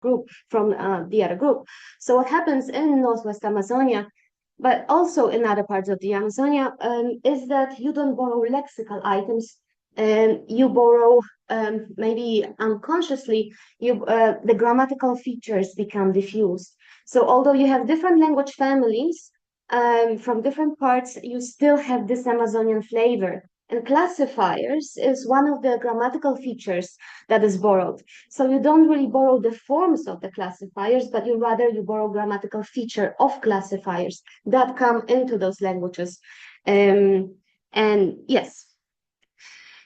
group from the other group. So what happens in Northwest Amazonia, but also in other parts of the Amazonia, is that you don't borrow lexical items, and you borrow maybe unconsciously, the grammatical features become diffused. So although you have different language families from different parts, you still have this Amazonian flavor. And classifiers is one of the grammatical features that is borrowed. So you don't really borrow the forms of the classifiers, but you borrow grammatical feature of classifiers that come into those languages. And yes,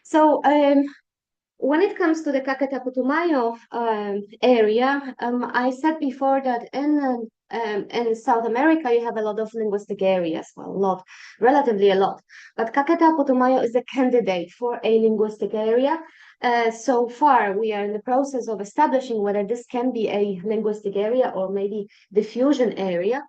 so when it comes to the Caquetá Putumayo area, I said before that in South America you have a lot of linguistic areas, well, a lot, relatively a lot. But Caquetá Putumayo is a candidate for a linguistic area. So far, we are in the process of establishing whether this can be a linguistic area or maybe diffusion area.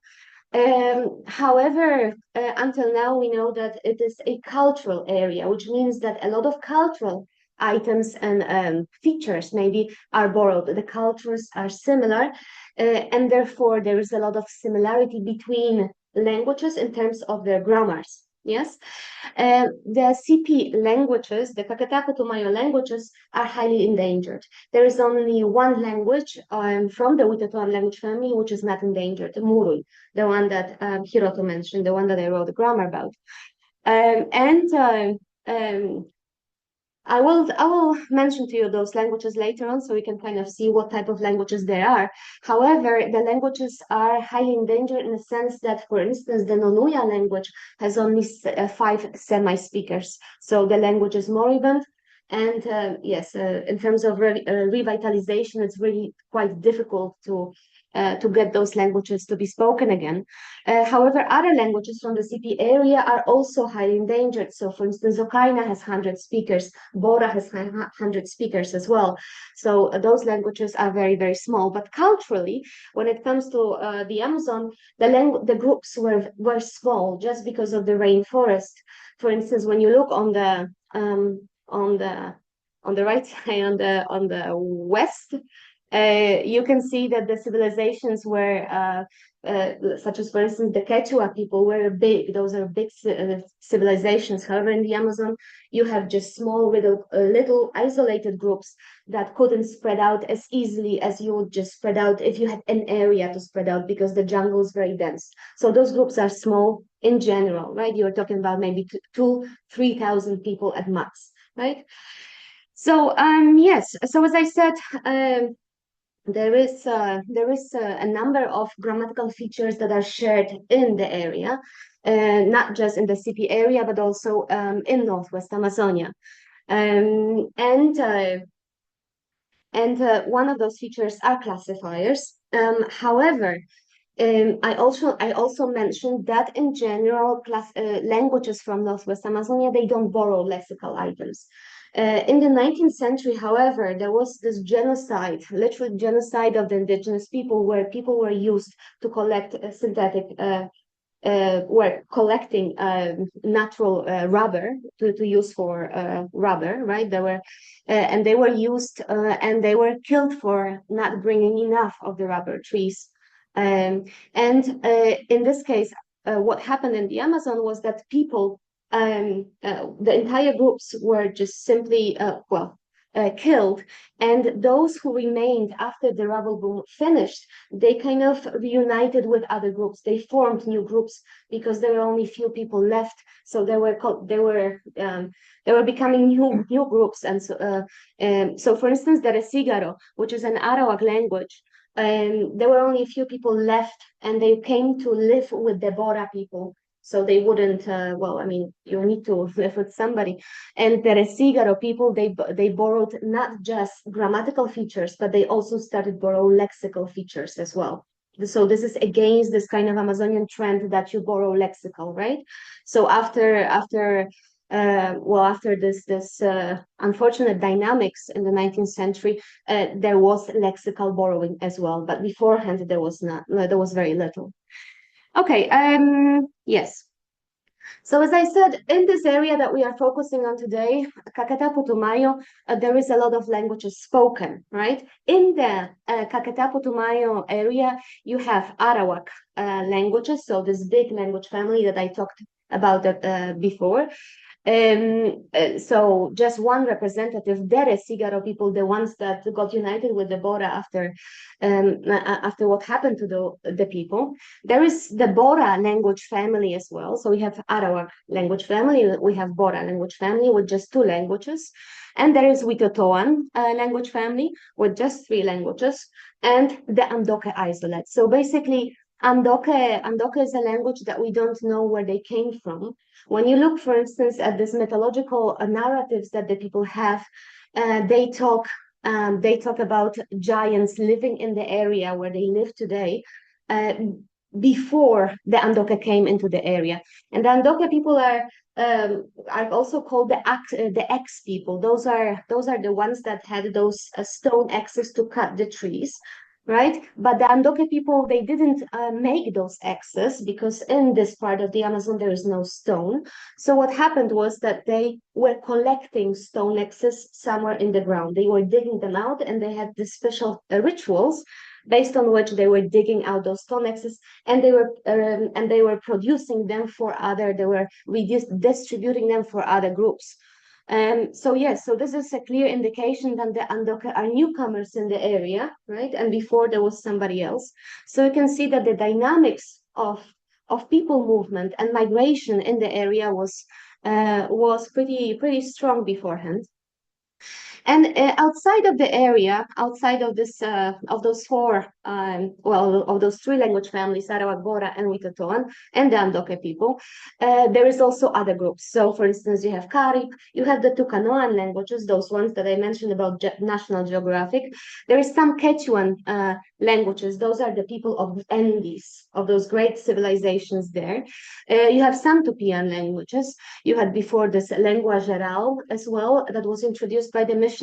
However, until now, we know that it is a cultural area, which means that a lot of cultural items and features maybe are borrowed. The cultures are similar, and therefore there is a lot of similarity between languages in terms of their grammars. Yes, the CP languages, the Caquetá Putumayo languages, are highly endangered. There is only one language from the Witotoan language family which is not endangered, the Murui, the one that Hiroto mentioned, the one that I wrote the grammar about. I will mention to you those languages later on so we can kind of see what type of languages there are. However, the languages are highly endangered in the sense that, for instance, the Nonuya language has only 5 semi-speakers. So the language is moribund. And yes, in terms of revitalization, it's really quite difficult to get those languages to be spoken again. However, other languages from the CP area are also highly endangered. So, for instance, Zokaina has 100 speakers, Bora has 100 speakers as well. So those languages are very, very small. But culturally, when it comes to the Amazon, the groups were small just because of the rainforest. For instance, when you look on the right side, on the west, you can see that the civilizations were, such as, for instance, the Quechua people were big. Those are big civilizations. However, in the Amazon, you have just small, little isolated groups that couldn't spread out as easily as you would just spread out if you had an area to spread out, because the jungle is very dense. So those groups are small in general, right? You're talking about maybe 3,000 people at max, right? So yes, so as I said, there is a number of grammatical features that are shared in the area, not just in the CP area, but also in Northwest Amazonia. And one of those features are classifiers. However, I also mentioned that in general, languages from Northwest Amazonia, they don't borrow lexical items. In the 19th century, however, there was this genocide, literal genocide of the indigenous people, where people were used to collect were collecting natural rubber to use for rubber, right? And they were used and they were killed for not bringing enough of the rubber trees. In this case, what happened in the Amazon was that people, the entire groups were just simply, killed. And those who remained after the rubble boom finished, they kind of reunited with other groups. They formed new groups because there were only few people left. So they were becoming new groups. And so, for instance, the Resigaro, which is an Arawak language, there were only a few people left, and they came to live with the Bora people. So they wouldn't, you need to live with somebody. And the Resigaro people, they borrowed not just grammatical features, but they also started borrow lexical features as well. So this is against this kind of Amazonian trend that you borrow lexical, right? So after this unfortunate dynamics in the 19th century, there was lexical borrowing as well, but beforehand there was not. There was very little. Okay. Yes. So as I said, in this area that we are focusing on today, Caquetá Putumayo, there is a lot of languages spoken, right? In the Caquetá Putumayo area, you have Arawak languages, so this big language family that I talked about before. So just one representative, Dere Sigaro people, the ones that got united with the Bora after what happened to the people. There is the Bora language family as well. So we have Arawak language family, we have Bora language family with just two languages. And there is Witotoan language family with just three languages, and the Andoke isolate. So basically, Andoke is a language that we don't know where they came from. When you look, for instance, at these mythological narratives that the people have, they talk about giants living in the area where they live today, uh, before the Andoke came into the area. And the Andoke people are also called the axe people. Those are the ones that had those stone axes to cut the trees, right? But the Andoke people, they didn't make those axes because in this part of the Amazon there is no stone. So what happened was that they were collecting stone axes somewhere in the ground. They were digging them out, and they had these special rituals based on which they were digging out those stone axes, and they were producing them for other. They were distributing them for other groups. So yes, so this is a clear indication that the Andoke are newcomers in the area, right? And before there was somebody else. So you can see that the dynamics of people movement and migration in the area was pretty strong beforehand. And outside of the area, outside of this, of those of those three language families, Sarawak, Bora, and Witotoan, and the Andoke people, there is also other groups. So, for instance, you have Karib, you have the Tucanoan languages, those ones that I mentioned about National Geographic. There is some Quechuan languages. Those are the people of Andes, of those great civilizations there. You have some Tupian languages. You had before this lengua geral as well that was introduced by the missionaries.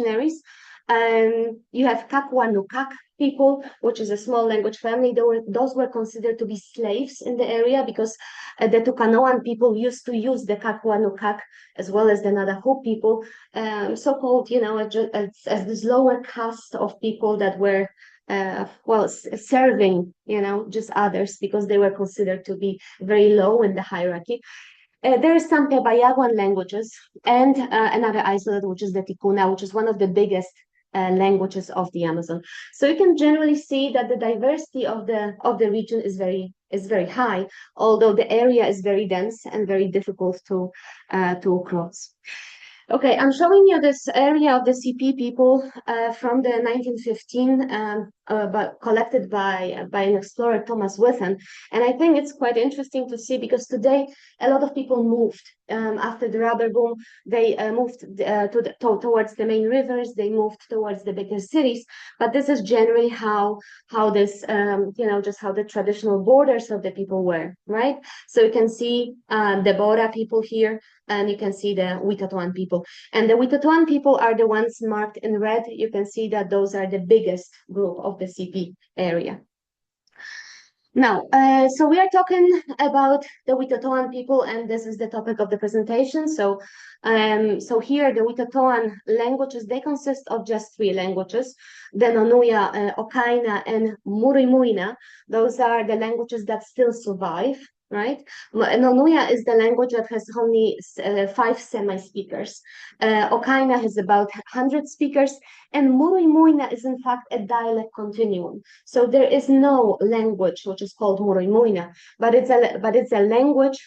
You have Kakwanukak people, which is a small language family. Those were considered to be slaves in the area because the Tucanoan people used to use the Kakwanukak as well as the Navajo people, so-called, as this lower caste of people that were serving, just others because they were considered to be very low in the hierarchy. There is some Pebayaguan languages and another isolate, which is the Ticuna, which is one of the biggest languages of the Amazon. So you can generally see that the diversity of the region is very high, although the area is very dense and very difficult to cross. Okay, I'm showing you this area of the CP people from the 1915, but collected by an explorer, Thomas Withen. And I think it's quite interesting to see because today a lot of people moved after the rubber boom. They moved towards the main rivers. They moved towards the bigger cities. But this is generally how this just how the traditional borders of the people were, right? So you can see the Bora people here, and you can see the Witotoan people. And the Witotoan people are the ones marked in red. You can see that those are the biggest group of the CP area. Now, so we are talking about the Witotoan people, and this is the topic of the presentation. So here, the Witotoan languages, they consist of just three languages, the Nonuya, Okaina, and Murimuina. Those are the languages that still survive, right? Nonuya is the language that has only 5 semi-speakers. Okaina has about 100 speakers, and Murimuina is in fact a dialect continuum. So there is no language which is called Murimuina, but it's a language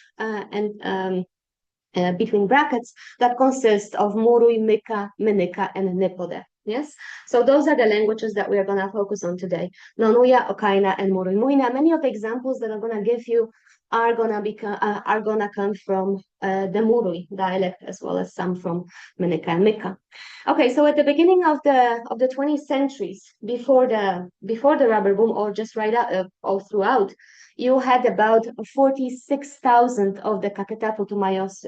between brackets that consists of Murui, Mika, Minika, and Nipode. Yes, so those are the languages that we are going to focus on today: Nonuya, Okaina, and Murimuina. Many of the examples that I'm going to give you are gonna come from the Murui dialect as well as some from Minika and Mika. Okay, so at the beginning of the 20th centuries, before the rubber boom, or just right out, all throughout, you had about 46,000 of the Caquetá Putumayos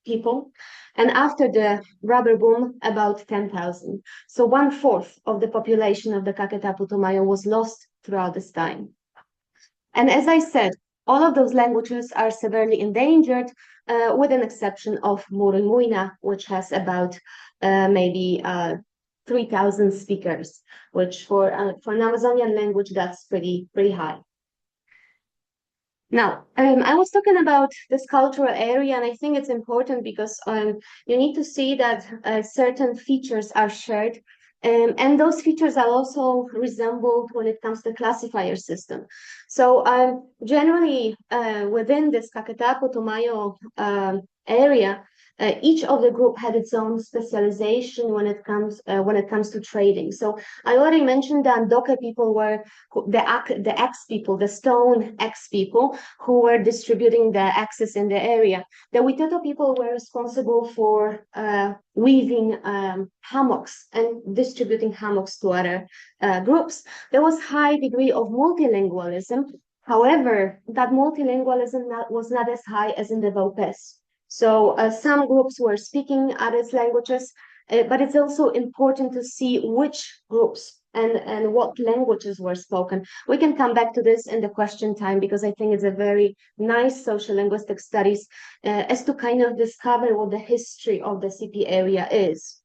people, and after the rubber boom, about 10,000. So 1/4 of the population of the Caquetá Putumayo was lost throughout this time. And as I said, all of those languages are severely endangered, with an exception of Murunuina, which has about maybe 3,000 speakers, which for an Amazonian language, that's pretty high. Now, I was talking about this cultural area, and I think it's important because you need to see that certain features are shared, and those features are also resembled when it comes to classifier system. So generally, within this Caquetá Putumayo area, each of the group had its own specialization when it comes to trading. So I already mentioned that Ndoke people were the axe people, the stone axe people who were distributing the axes in the area. The Witoto people were responsible for weaving hammocks and distributing hammocks to other groups. There was high degree of multilingualism. However, that multilingualism was not as high as in the Vaupés. So some groups were speaking other languages, but it's also important to see which groups and what languages were spoken. We can come back to this in the question time because I think it's a very nice social linguistic studies as to kind of discover what the history of the CP area is.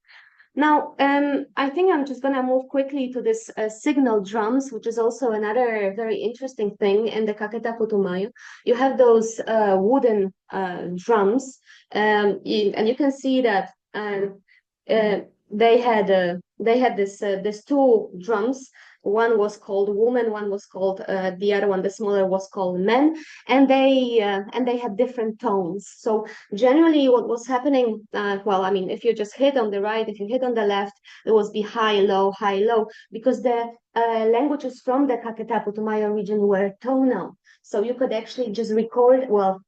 Now, I think I'm just going to move quickly to this signal drums, which is also another very interesting thing in the Caquetá Putumayo. You have those wooden drums, and you can see that they had this two drums. One was called woman, one was called the other one, the smaller, was called men, and they had different tones. So generally, what was happening? Well, I mean, if you just hit on the right, if you hit on the left, it was be high, low, because the languages from the Caquetá Putumayo region were tonal. So you could actually just record, well,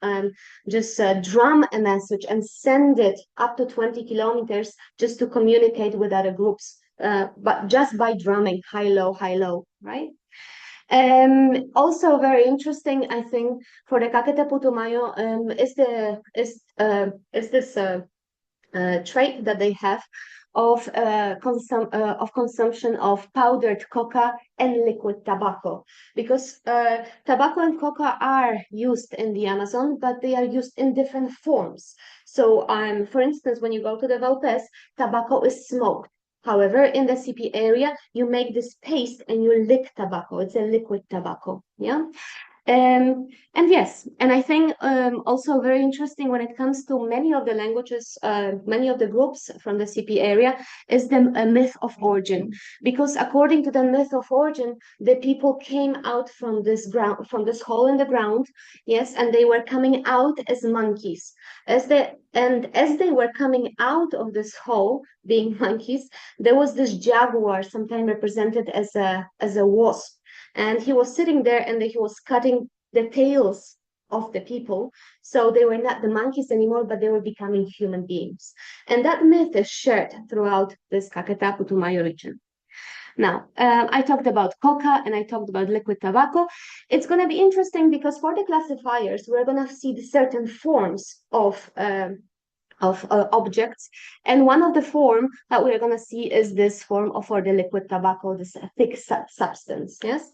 just drum a message and send it up to 20 kilometers just to communicate with other groups, but just by drumming, high, low, right? Also very interesting, I think, for the Caquetá Putumayo is this trait that they have of consumption of powdered coca and liquid tobacco, because tobacco and coca are used in the Amazon, but they are used in different forms. So, for instance, when you go to the Vaupés, tobacco is smoked. However, in the CP area, you make this paste and you lick tobacco. It's a liquid tobacco, yeah? And yes, and I think also very interesting when it comes to many of the languages, many of the groups from the CP area is the myth of origin. Because according to the myth of origin, the people came out from this ground, from this hole in the ground, yes, and they were coming out as monkeys. As they were coming out of this hole, being monkeys, there was this jaguar, sometimes represented as a wasp, and he was sitting there and he was cutting the tails of the people. So they were not the monkeys anymore, but they were becoming human beings. And that myth is shared throughout this Caquetá Putumayo region. Now, I talked about coca and I talked about liquid tobacco. It's going to be interesting because for the classifiers, we're going to see the certain forms of objects. And one of the form that we're going to see is this form of for the liquid tobacco, this thick substance, yes?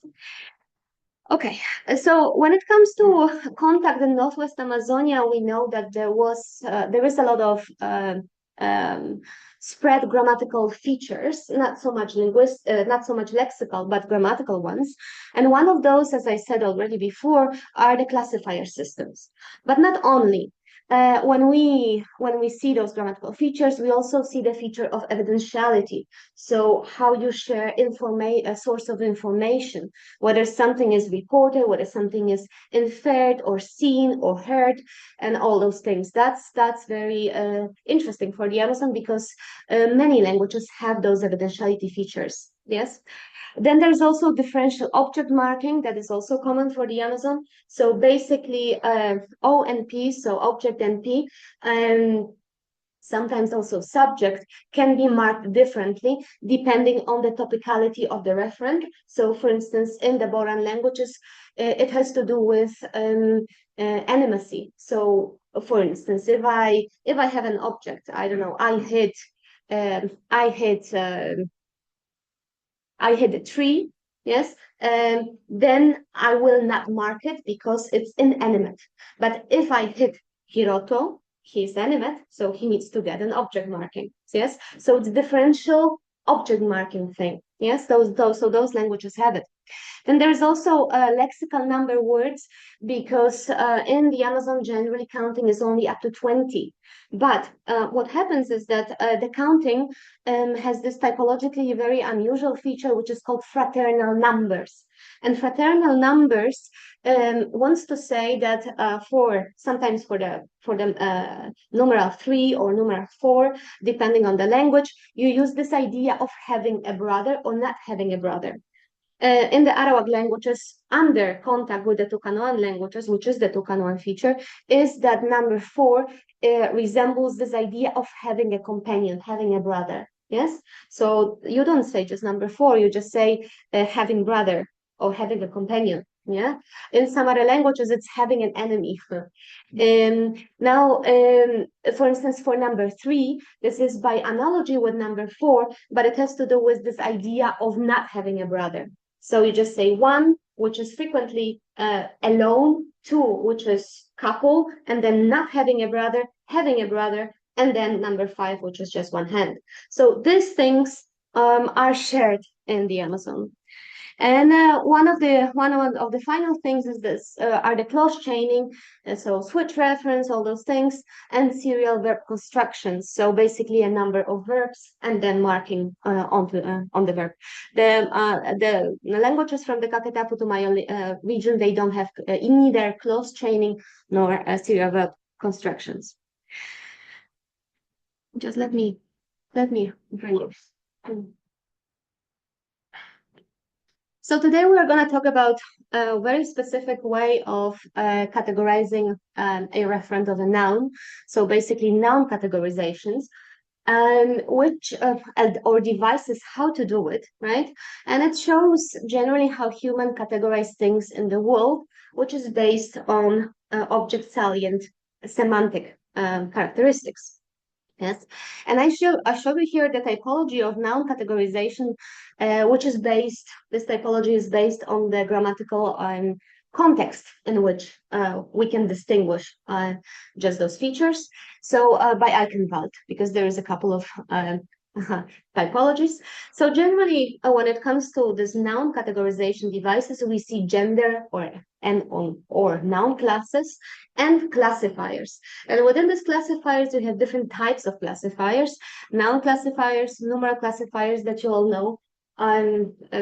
Okay, so when it comes to contact in Northwest Amazonia, we know that there is a lot of spread grammatical features, not so much lexical, but grammatical ones. And one of those, as I said already before, are the classifier systems. But not only. When we see those grammatical features, we also see the feature of evidentiality. So how you share a source of information, whether something is reported, whether something is inferred or seen or heard, and all those things. That's very interesting for the Amazon because many languages have those evidentiality features. Yes. Then there's also differential object marking that is also common for the Amazon. So basically, O and P, so object and P, and sometimes also subject can be marked differently depending on the topicality of the referent. So for instance, in the Boran languages, it has to do with animacy. So for instance, if I have an object, I don't know, I hit a tree, yes, then I will not mark it because it's inanimate. But if I hit Hiroto, he's animate, so he needs to get an object marking. Yes, so it's differential object marking thing. Yes, those languages have it. Then there's also lexical number words because in the Amazon generally counting is only up to 20. But what happens is that the counting has this typologically very unusual feature, which is called fraternal numbers. And fraternal numbers wants to say that sometimes for the numeral 3 or numeral 4, depending on the language, you use this idea of having a brother or not having a brother. In the Arawak languages, under contact with the Tucanoan languages, which is the Tucanoan feature, is that number 4 resembles this idea of having a companion, having a brother. Yes, so you don't say just number 4, you just say having brother or having a companion. Yeah, in some other languages, it's having an enemy. Now, for instance, for number 3, this is by analogy with number 4, but it has to do with this idea of not having a brother. So you just say 1, which is frequently alone, 2, which is couple, and then not having a brother, having a brother, and then number 5, which is just one hand. So these things are shared in the Amazon. And one of the final things is this are the clause chaining, so switch reference, all those things, and serial verb constructions. So basically a number of verbs and then marking on the verb. The languages from the Caquetá Putumayo region, they don't have neither clause chaining nor serial verb constructions. Just let me bring it. So today we're going to talk about a very specific way of categorizing a referent of a noun. So basically noun categorizations, which or devices how to do it, right? And it shows generally how human categorize things in the world, which is based on object salient semantic characteristics. Yes, and I show you here the typology of noun categorization, which is based. This typology is based on the grammatical context in which we can distinguish just those features. So by Eichenwald, because there is a couple of typologies. So generally, when it comes to this noun categorization devices, we see gender or noun classes and classifiers. And within these classifiers, you have different types of classifiers, noun classifiers, numeral classifiers that you all know,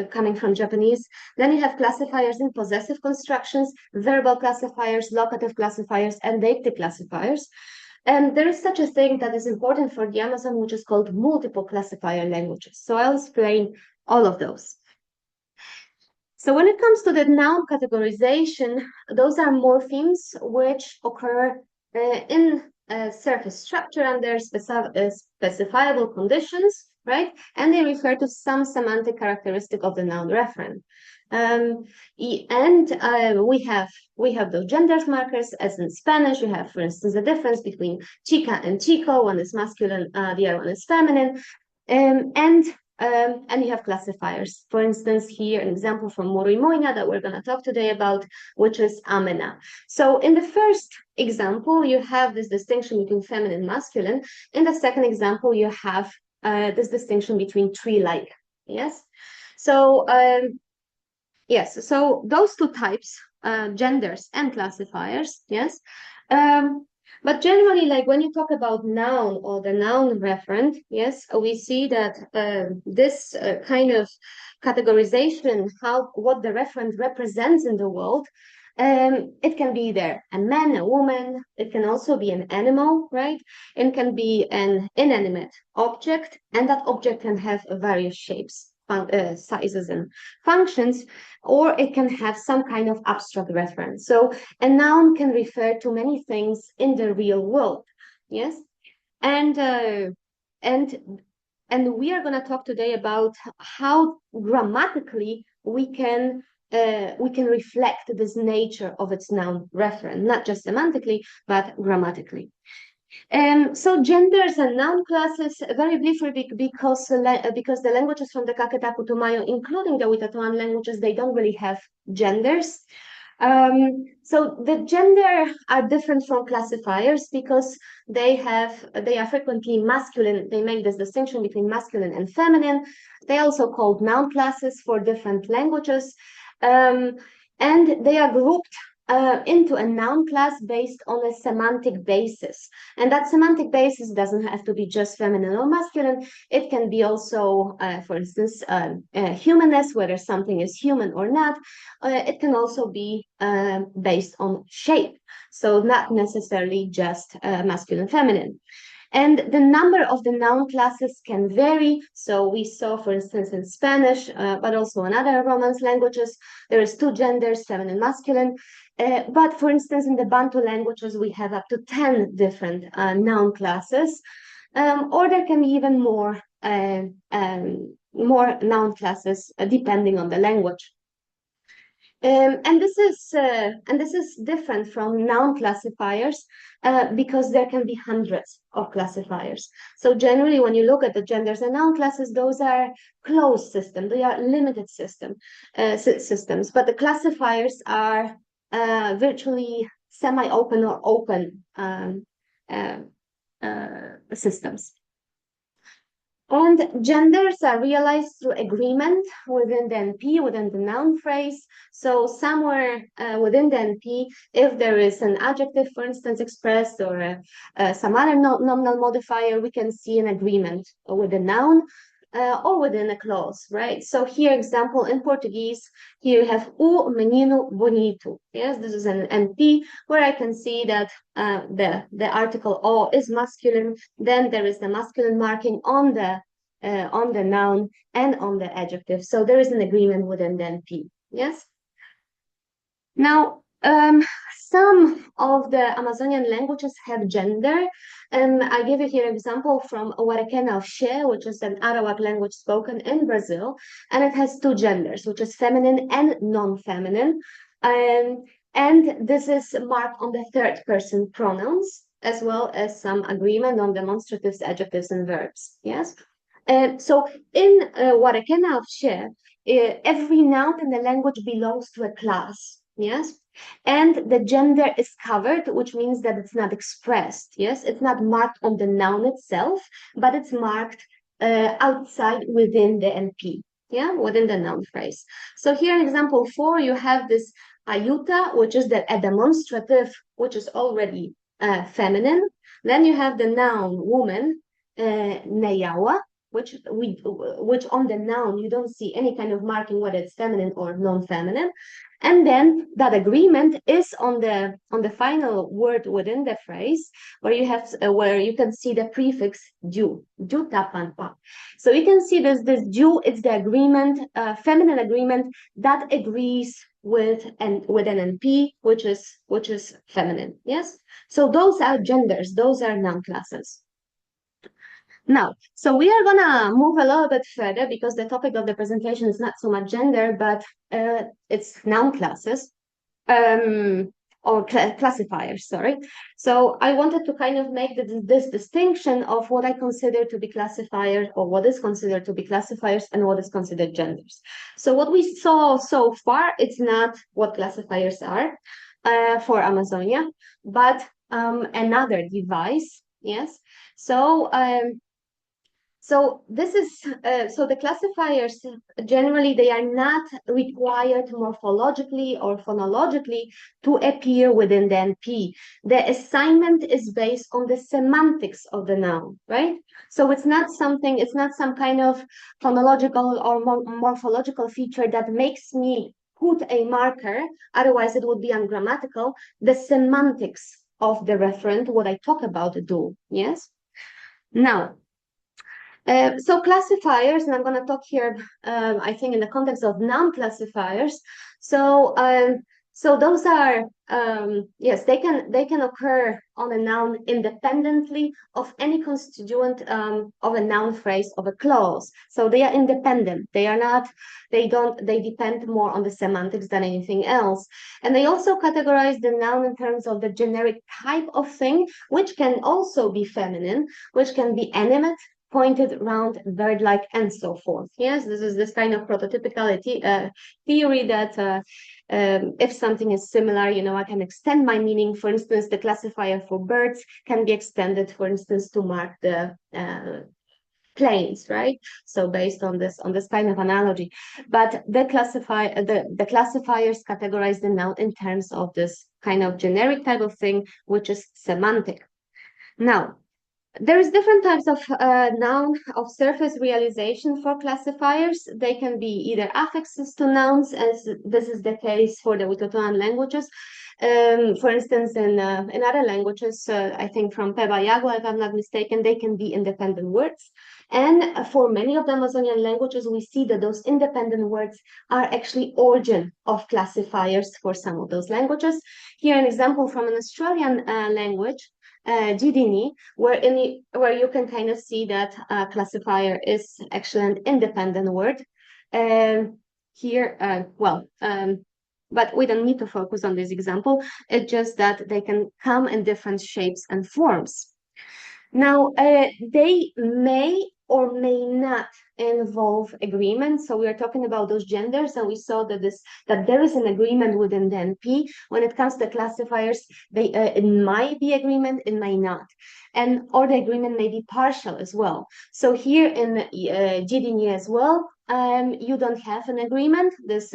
coming from Japanese. Then you have classifiers in possessive constructions, verbal classifiers, locative classifiers, and deictic classifiers. And there is such a thing that is important for the Amazon, which is called multiple classifier languages. So I'll explain all of those. So when it comes to the noun categorization, those are morphemes which occur in surface structure under specifiable conditions, right? And they refer to some semantic characteristic of the noun referent. We have those gender markers, as in Spanish. You have, for instance, the difference between chica and chico. One is masculine, the other one is feminine. And you have classifiers. For instance, here an example from Morimoina that we're going to talk today about, which is amena. So in the first example, you have this distinction between feminine and masculine. In the second example, you have this distinction between tree-like. Yes. So yes. So those two types, genders and classifiers. Yes. But generally, like when you talk about noun or the noun referent, yes, we see that this kind of categorization, what the referent represents in the world, it can be either a man, a woman, it can also be an animal, right? It can be an inanimate object, and that object can have various shapes, sizes, and functions, or it can have some kind of abstract reference. So a noun can refer to many things in the real world, yes? And we are going to talk today about how grammatically we can reflect this nature of its noun referent, not just semantically, but grammatically. So genders and noun classes, very briefly, because the languages from the Kaketapu Tumayo, including the Witotoan languages, they don't really have genders. So the gender are different from classifiers because they are frequently masculine. They make this distinction between masculine and feminine. They also called noun classes for different languages. Um, and they are grouped into a noun class based on a semantic basis. And that semantic basis doesn't have to be just feminine or masculine. It can be also, for instance, humanness, whether something is human or not. It can also be based on shape. So not necessarily just masculine, feminine. And the number of the noun classes can vary. So we saw, for instance, in Spanish, but also in other Romance languages, there is two genders, feminine, masculine. But for instance, in the Bantu languages, we have up to 10 different noun classes, or there can be even more noun classes depending on the language. And this is different from noun classifiers because there can be hundreds of classifiers. So generally, when you look at the genders and noun classes, those are closed systems. They are limited systems. But the classifiers are virtually semi-open or open uh, systems. And genders are realized through agreement within the NP, within the noun phrase. So somewhere within the NP, if there is an adjective, for instance, expressed or some other nominal modifier, we can see an agreement with the noun or within a clause, right? So here, example, in Portuguese, here you have o menino bonito. Yes, this is an NP where I can see that the article o is masculine. Then there is the masculine marking on the noun and on the adjective. So there is an agreement within the NP. Yes. Now, some of the Amazonian languages have gender. I give you here an example from Witotoan of She, which is an Arawak language spoken in Brazil, and it has two genders, which is feminine and non-feminine. And this is marked on the third person pronouns, as well as some agreement on demonstratives, adjectives, and verbs. Yes. So in Witotoan of She, every noun in the language belongs to a class. Yes. And the gender is covered, which means that it's not expressed. Yes. It's not marked on the noun itself, but it's marked outside within the NP. Yeah. Within the noun phrase. So here in example 4, you have this ayuta, which is a demonstrative, which is already feminine. Then you have the noun woman, neyawa, which on the noun you don't see any kind of marking whether it's feminine or non-feminine. And then that agreement is on the final word within the phrase where you can see the prefix du tapanpa. So you can see this du, it's the agreement, feminine agreement that agrees with an NP, which is feminine. Yes. So those are genders, those are noun classes. Now, so we are gonna move a little bit further because the topic of the presentation is not so much gender, but it's noun classes or classifiers, sorry. So I wanted to kind of make this distinction of what I consider to be classifiers or what is considered to be classifiers and what is considered genders. So what we saw so far, it's not what classifiers are for Amazonia, but another device, yes. So this is so the classifiers generally they are not required morphologically or phonologically to appear within the NP. The assignment is based on the semantics of the noun, right? So it's not some kind of phonological or morphological feature that makes me put a marker, otherwise it would be ungrammatical. The semantics of the referent, what I talk about, do, yes? Now, so classifiers, and I'm going to talk here, I think, in the context of noun classifiers. So So those are yes, they can occur on a noun independently of any constituent of a noun phrase of a clause. So they are independent. They are not. They depend more on the semantics than anything else. And they also categorize the noun in terms of the generic type of thing, which can also be feminine, which can be animate, pointed, round, bird-like, and so forth. Yes, this is this kind of prototypicality theory that if something is similar, I can extend my meaning. For instance, the classifier for birds can be extended, for instance, to mark the planes, right? So based on this kind of analogy, but the classifiers categorize the noun in terms of this kind of generic type of thing, which is semantic. Now, there's different types of noun of surface realization for classifiers. They can be either affixes to nouns, as this is the case for the Witotoan languages. For instance, in other languages, I think from Peba Yagua, if I'm not mistaken, they can be independent words. And for many of the Amazonian languages, we see that those independent words are actually origin of classifiers for some of those languages. Here, an example from an Australian language, Jidini, where you can kind of see that classifier is actually an independent word. Here, but we don't need to focus on this example. It's just that they can come in different shapes and forms. Now, they may or may not involve agreement. So we are talking about those genders, and we saw that there is an agreement within the NP. When it comes to classifiers, it might be agreement, it may not, or the agreement may be partial as well. So here in GDNI as well, you don't have an agreement. This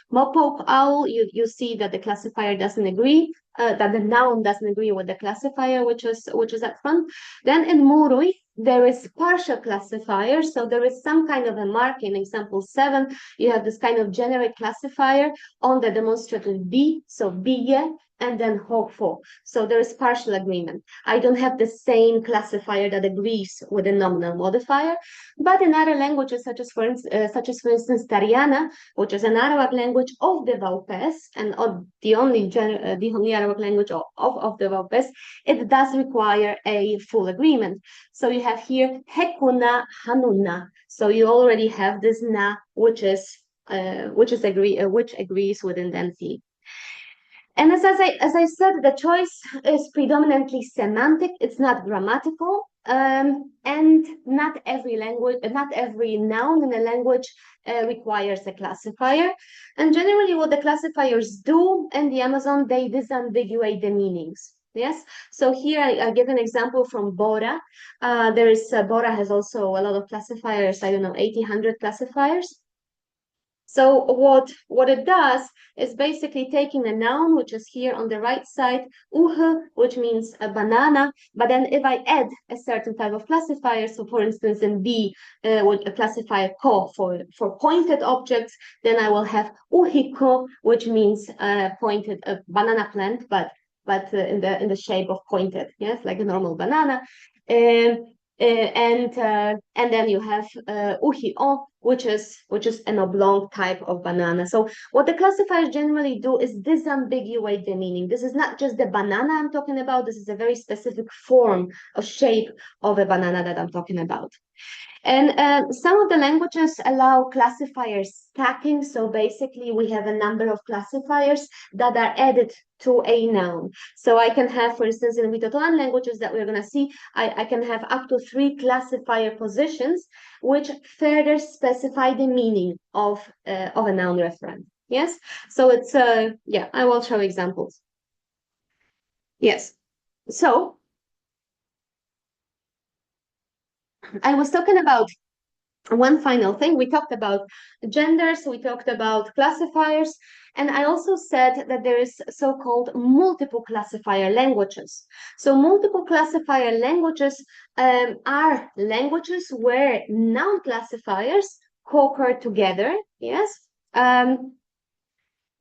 Mopok owl, you see that the classifier doesn't agree, that the noun doesn't agree with the classifier, which is up front. Then in Murui, there is partial classifier. So there is some kind of a mark in example 7. You have this kind of generic classifier on the demonstrative B, so biye, and then hopeful. So there is partial agreement. I don't have the same classifier that agrees with a nominal modifier, but in other languages, such as for instance Tariana, which is an Arawak language of the Vaupes, and the only Arawak language of the Vaupes, it does require a full agreement. So you have here hekuna hanuna. So you already have this na, which agrees within the NP. And as I said, the choice is predominantly semantic. It's not grammatical, and not every noun in a language requires a classifier. And generally, what the classifiers do in the Amazon, they disambiguate the meanings. Yes. So here I give an example from Bora. Bora has also a lot of classifiers. I don't know, 100 classifiers. So what it does is basically taking a noun, which is here on the right side, which means a banana. But then if I add a certain type of classifier, so for instance in B, with a classifier ko for pointed objects, then I will have uhiko, which means pointed banana plant, but in the shape of pointed, yes, like a normal banana. And then you have uhi'o, which is an oblong type of banana. So what the classifiers generally do is disambiguate the meaning. This is not just the banana I'm talking about. This is a very specific form or shape of a banana that I'm talking about. And some of the languages allow classifier stacking. So basically, we have a number of classifiers that are added to a noun. So I can have, for instance, in Witotoan languages that we're going to see, I can have up to 3 classifier positions, which further specify the meaning of a noun referent. Yes. So it's yeah. I will show examples. Yes. So I was talking about one final thing. We talked about genders, we talked about classifiers, and I also said that there is so-called multiple classifier languages. So multiple classifier languages are languages where noun classifiers co-occur together, yes?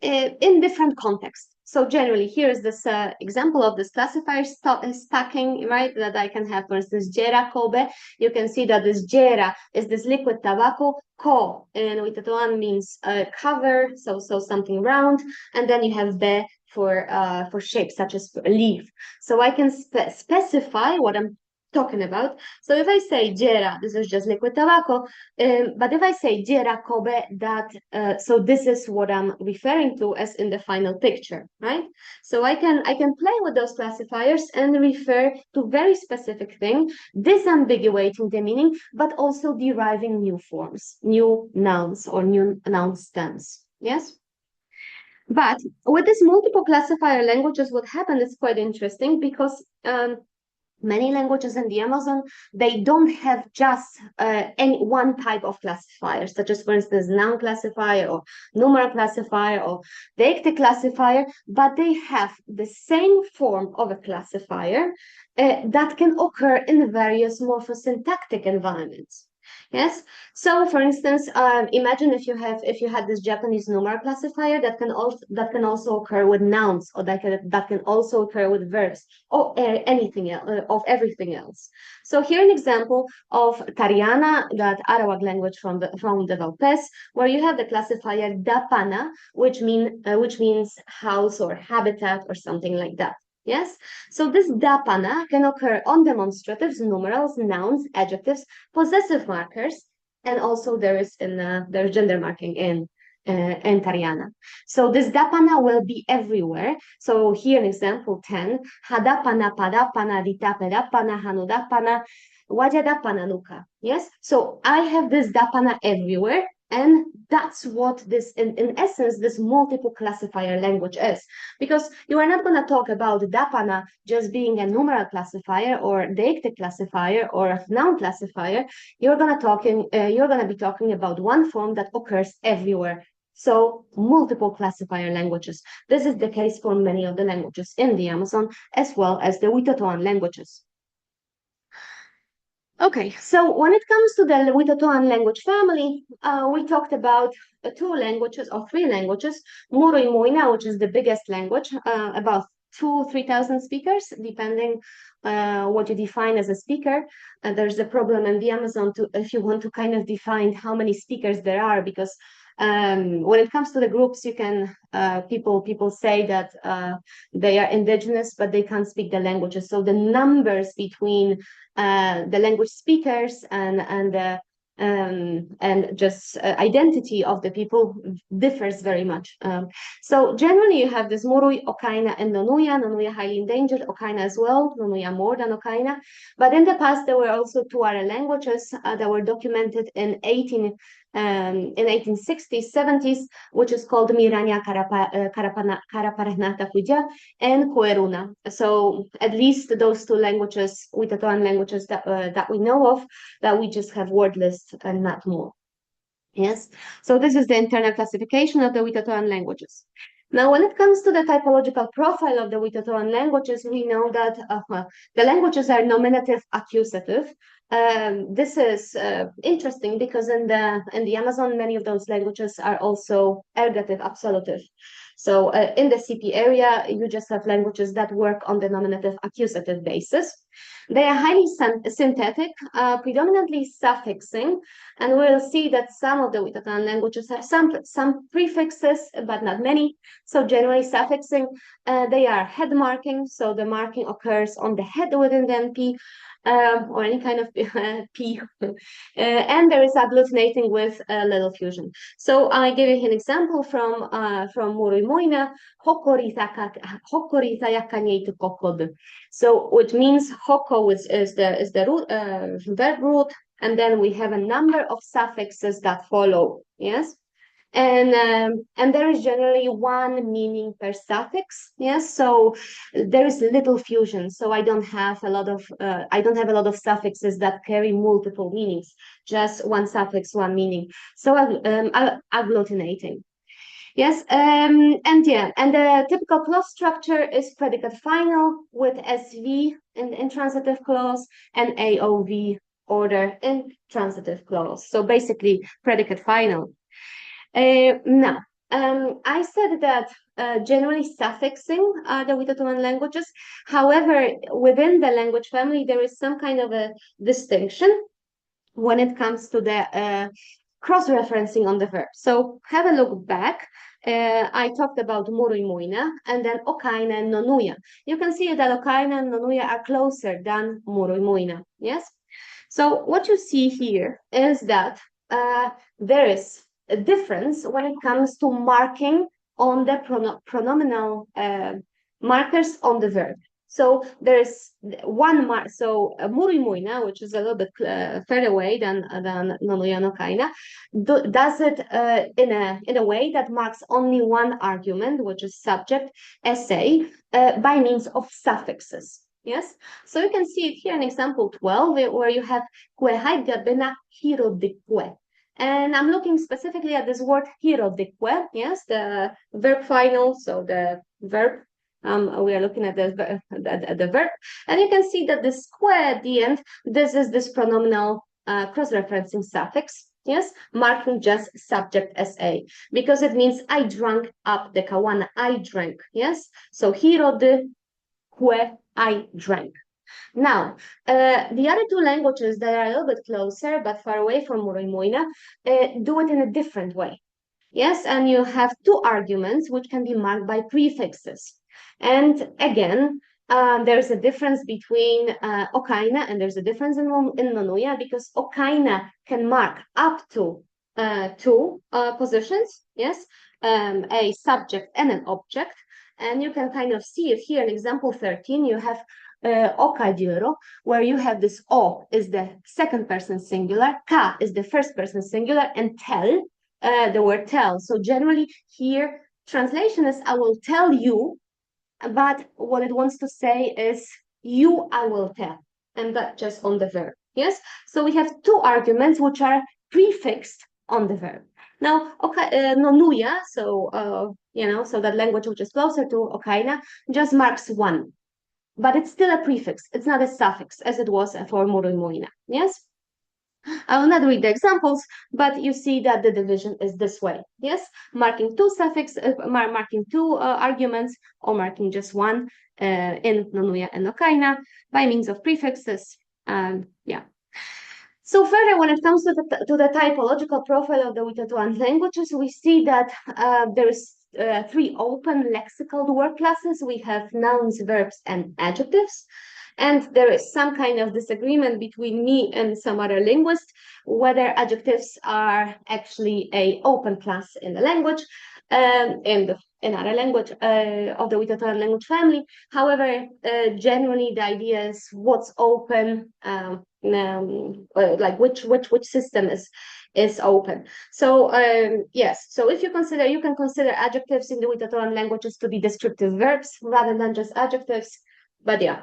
in different contexts. So generally, here is this example of this classifier stacking, right? That I can have, for instance, Jera Kobe. You can see that this Jera is this liquid tobacco. Ko in Witotoan means cover, so something round, and then you have Be for shape, such as a leaf. So I can specify what I'm talking about. So if I say Jera, this is just liquid tobacco. But if I say Jera Kobe, so this is what I'm referring to as in the final picture, right? So I can play with those classifiers and refer to very specific thing, disambiguating the meaning, but also deriving new forms, new nouns or new noun stems. Yes. But with this multiple classifier languages, what happened is quite interesting because many languages in the Amazon, they don't have just any one type of classifier, such as, for instance, noun classifier or numeral classifier or deictic classifier, but they have the same form of a classifier that can occur in various morphosyntactic environments. Yes. So, for instance, imagine if you had this Japanese numeral classifier that can also occur with nouns, or that can also occur with verbs, or anything else, of everything else. So here an example of Tariana, that Arawak language from the Valpes, where you have the classifier Dapana, which means house or habitat or something like that. Yes, so this dapana can occur on demonstratives, numerals, nouns, adjectives, possessive markers, and also there's gender marking in Tariana. So this dapana will be everywhere. So here in example 10, hadapana, padapana, ditapedapana, hanudapana, wajadapana nuka. Yes, so I have this dapana everywhere. And that's what this, in essence, this multiple classifier language is. Because you are not going to talk about dapana just being a numeral classifier or deictic classifier or a noun classifier. You're going to be talking about one form that occurs everywhere. So multiple classifier languages. This is the case for many of the languages in the Amazon, as well as the Witotoan languages. Okay, so when it comes to the Witotoan language family, we talked about two languages or three languages. Muro y Moina, which is the biggest language, about 3,000 speakers, depending what you define as a speaker. There's a problem in the Amazon if you want to kind of define how many speakers there are, because when it comes to the groups, you can people say that they are indigenous, but they can't speak the languages. So the numbers between the language speakers and just identity of the people differs very much. So generally you have this Morui, Okaina, and Nonuya. Nonuya highly endangered, Okaina as well, Nonuya more than Okaina. But in the past, there were also two other languages that were documented in 1860s, 70s, which is called Miranya Karaparanata Huja and Koeruna. So at least those two languages, Witotoan languages that we know of, that we just have word lists and not more. Yes, so this is the internal classification of the Witotoan languages. Now, when it comes to the typological profile of the Witotoan languages, we know that the languages are nominative accusative. This is interesting because in the Amazon, many of those languages are also ergative absolutive. So in the CP area, you just have languages that work on the nominative accusative basis. They are highly synthetic, predominantly suffixing, and we'll see that some of the Witotoan languages have some prefixes, but not many. So generally suffixing, they are head marking, so the marking occurs on the head within the NP, or any kind of P, and there is agglutinating with little fusion. So I give you an example from Muri Moina, Hokorita yakanyeitu kokod. So which means hoko is the root, verb root, and then we have a number of suffixes that follow. Yes. And there is generally one meaning per suffix. Yes, so there is little fusion. So I don't have a lot of suffixes that carry multiple meanings. Just one suffix, one meaning. So agglutinating. Yes, and the typical clause structure is predicate final with SV in intransitive clause and AOV order in transitive clause. So basically predicate final. Now, I said that generally suffixing the Witotoan languages. However, within the language family, there is some kind of a distinction when it comes to the cross-referencing on the verb. So have a look back. I talked about Muru Muina and then Okaina and Nonuya. You can see that Okaina and Nonuya are closer than Muru Muina. Yes? So what you see here is that there is a difference when it comes to marking on the pronominal markers on the verb. So there is one mark. So Muri Muina, which is a little bit further away than Nonoyano Kaina, does it in a way that marks only one argument, which is subject, essay, by means of suffixes. Yes, so you can see it here in example 12, where you have kue haidgabena hiro de kue. And I'm looking specifically at this word hiro de kue, yes, the verb final, so the verb. We are looking at the verb, and you can see that the square at the end, this is this pronominal cross-referencing suffix, yes, marking just subject as a, because it means I drank up the kawana, I drank, yes. So hiro de kue, I drank. Now, the other two languages that are a little bit closer but far away from Muroimoina do it in a different way. Yes, and you have two arguments which can be marked by prefixes. And again, there's a difference between Okaina and there's a difference in Nonuya, because Okaina can mark up to two positions, yes, a subject and an object. And you can kind of see it here in example 13. You have Okajiro, where you have this O is the second person singular, Ka is the first person singular, and tel, the word tell. So generally here, translation is I will tell you, but what it wants to say is you I will tell, and that just on the verb. Yes, so we have two arguments which are prefixed on the verb. Now, Nonuya, so so that language which is closer to Okaina, just marks one, but it's still a prefix. It's not a suffix as it was for Muruimoina. Yes. I will not read the examples, but you see that the division is this way. Yes, marking two marking two arguments, or marking just one in Nonuya and Okaina by means of prefixes. Yeah. So further, when it comes to the typological profile of the Witotoan languages, we see that there is three open lexical word classes. We have nouns, verbs, and adjectives. And there is some kind of disagreement between me and some other linguist whether adjectives are actually a open class in the language, in another language of the Witotoan language family. However, generally the idea is what's open, like which system is open. So yes, so if you can consider adjectives in the Witotoan languages to be descriptive verbs rather than just adjectives. But yeah,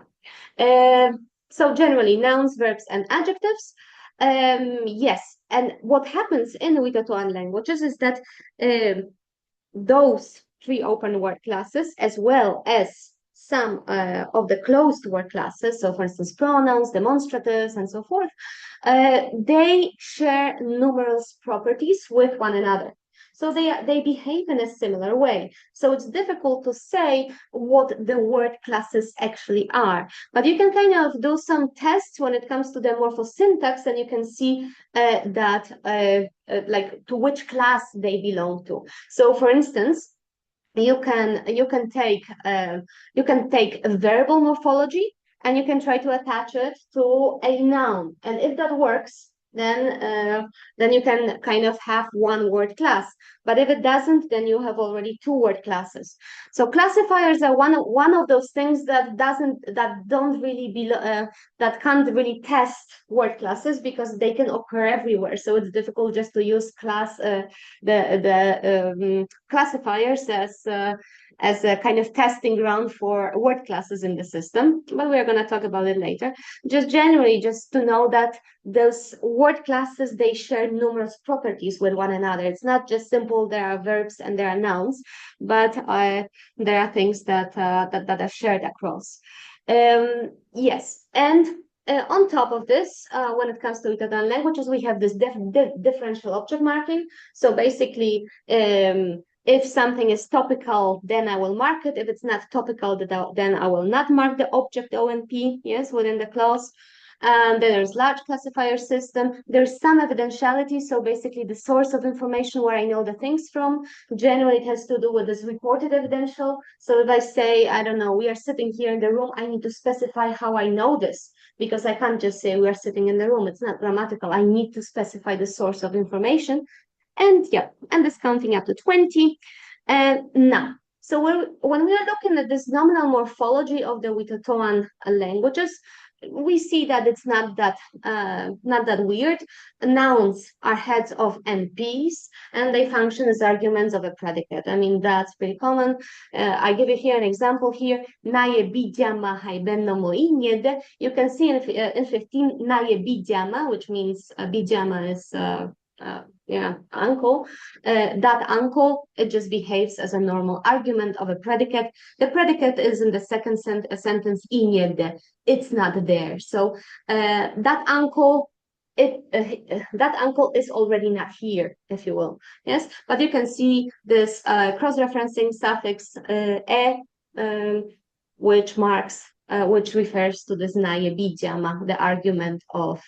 so generally nouns, verbs, and adjectives. Yes, and what happens in the Witotoan languages is that those three open word classes, as well as some of the closed word classes, so for instance pronouns, demonstratives, and so forth, they share numerous properties with one another. So they behave in a similar way. So it's difficult to say what the word classes actually are. But you can kind of do some tests when it comes to the morphosyntax, and you can see that like to which class they belong to. So for instance, you can take a verbal morphology and you can try to attach it to a noun, and if that works, then you can kind of have one word class. But if it doesn't, then you have already two word classes. So classifiers are one of those things that can't really test word classes because they can occur everywhere. So it's difficult just to use classifiers as a kind of testing ground for word classes in the system, but we're going to talk about it later. Just generally, just to know that those word classes, they share numerous properties with one another. It's not just simple, there are verbs and there are nouns, but there are things that are shared across. Yes, and on top of this, when it comes to Witotoan languages, we have this differential object marking. So basically, If something is topical, then I will mark it. If it's not topical, then I will not mark the object ONP, yes, within the clause. Then there's large classifier system. There's some evidentiality. So basically the source of information where I know the things from. Generally, it has to do with this reported evidential. So if I say, I don't know, we are sitting here in the room, I need to specify how I know this, because I can't just say we are sitting in the room. It's not grammatical. I need to specify the source of information. And yeah, and this counting up to 20. And now, so when we are looking at this nominal morphology of the Witotoan languages, we see that it's not that weird. Nouns are heads of NPs, and they function as arguments of a predicate. I mean, that's pretty common. I give you here an example here. Naje bidziama hajbenno moi niede. You can see in 15, naje bidziama, which means bidziama is yeah, uncle. That uncle, it just behaves as a normal argument of a predicate. The predicate is in the second sentence, iniede. It's not there. So that uncle, that uncle is already not here, if you will. Yes, but you can see this cross-referencing suffix e, which marks, which refers to this naje bidziama, the argument of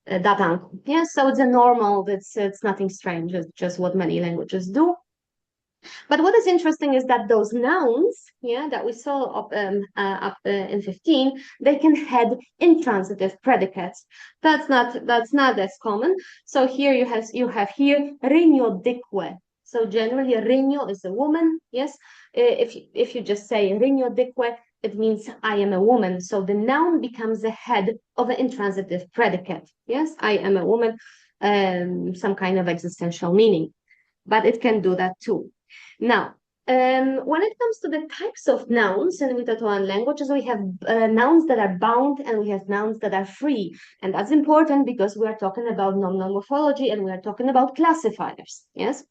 that uncle. Yeah, so it's a normal, it's nothing strange, it's just what many languages do. But what is interesting is that those nouns, yeah, that we saw up in 15, they can head intransitive predicates. That's not as common. So here you have here regno dique. So generally, regno is a woman. Yes, if you just say regno dique, it means I am a woman. So the noun becomes the head of an intransitive predicate. Yes, I am a woman, some kind of existential meaning, but it can do that too. Now, when it comes to the types of nouns in Witotoan languages, we have nouns that are bound and we have nouns that are free. And that's important because we are talking about nominal morphology and we are talking about classifiers. Yes.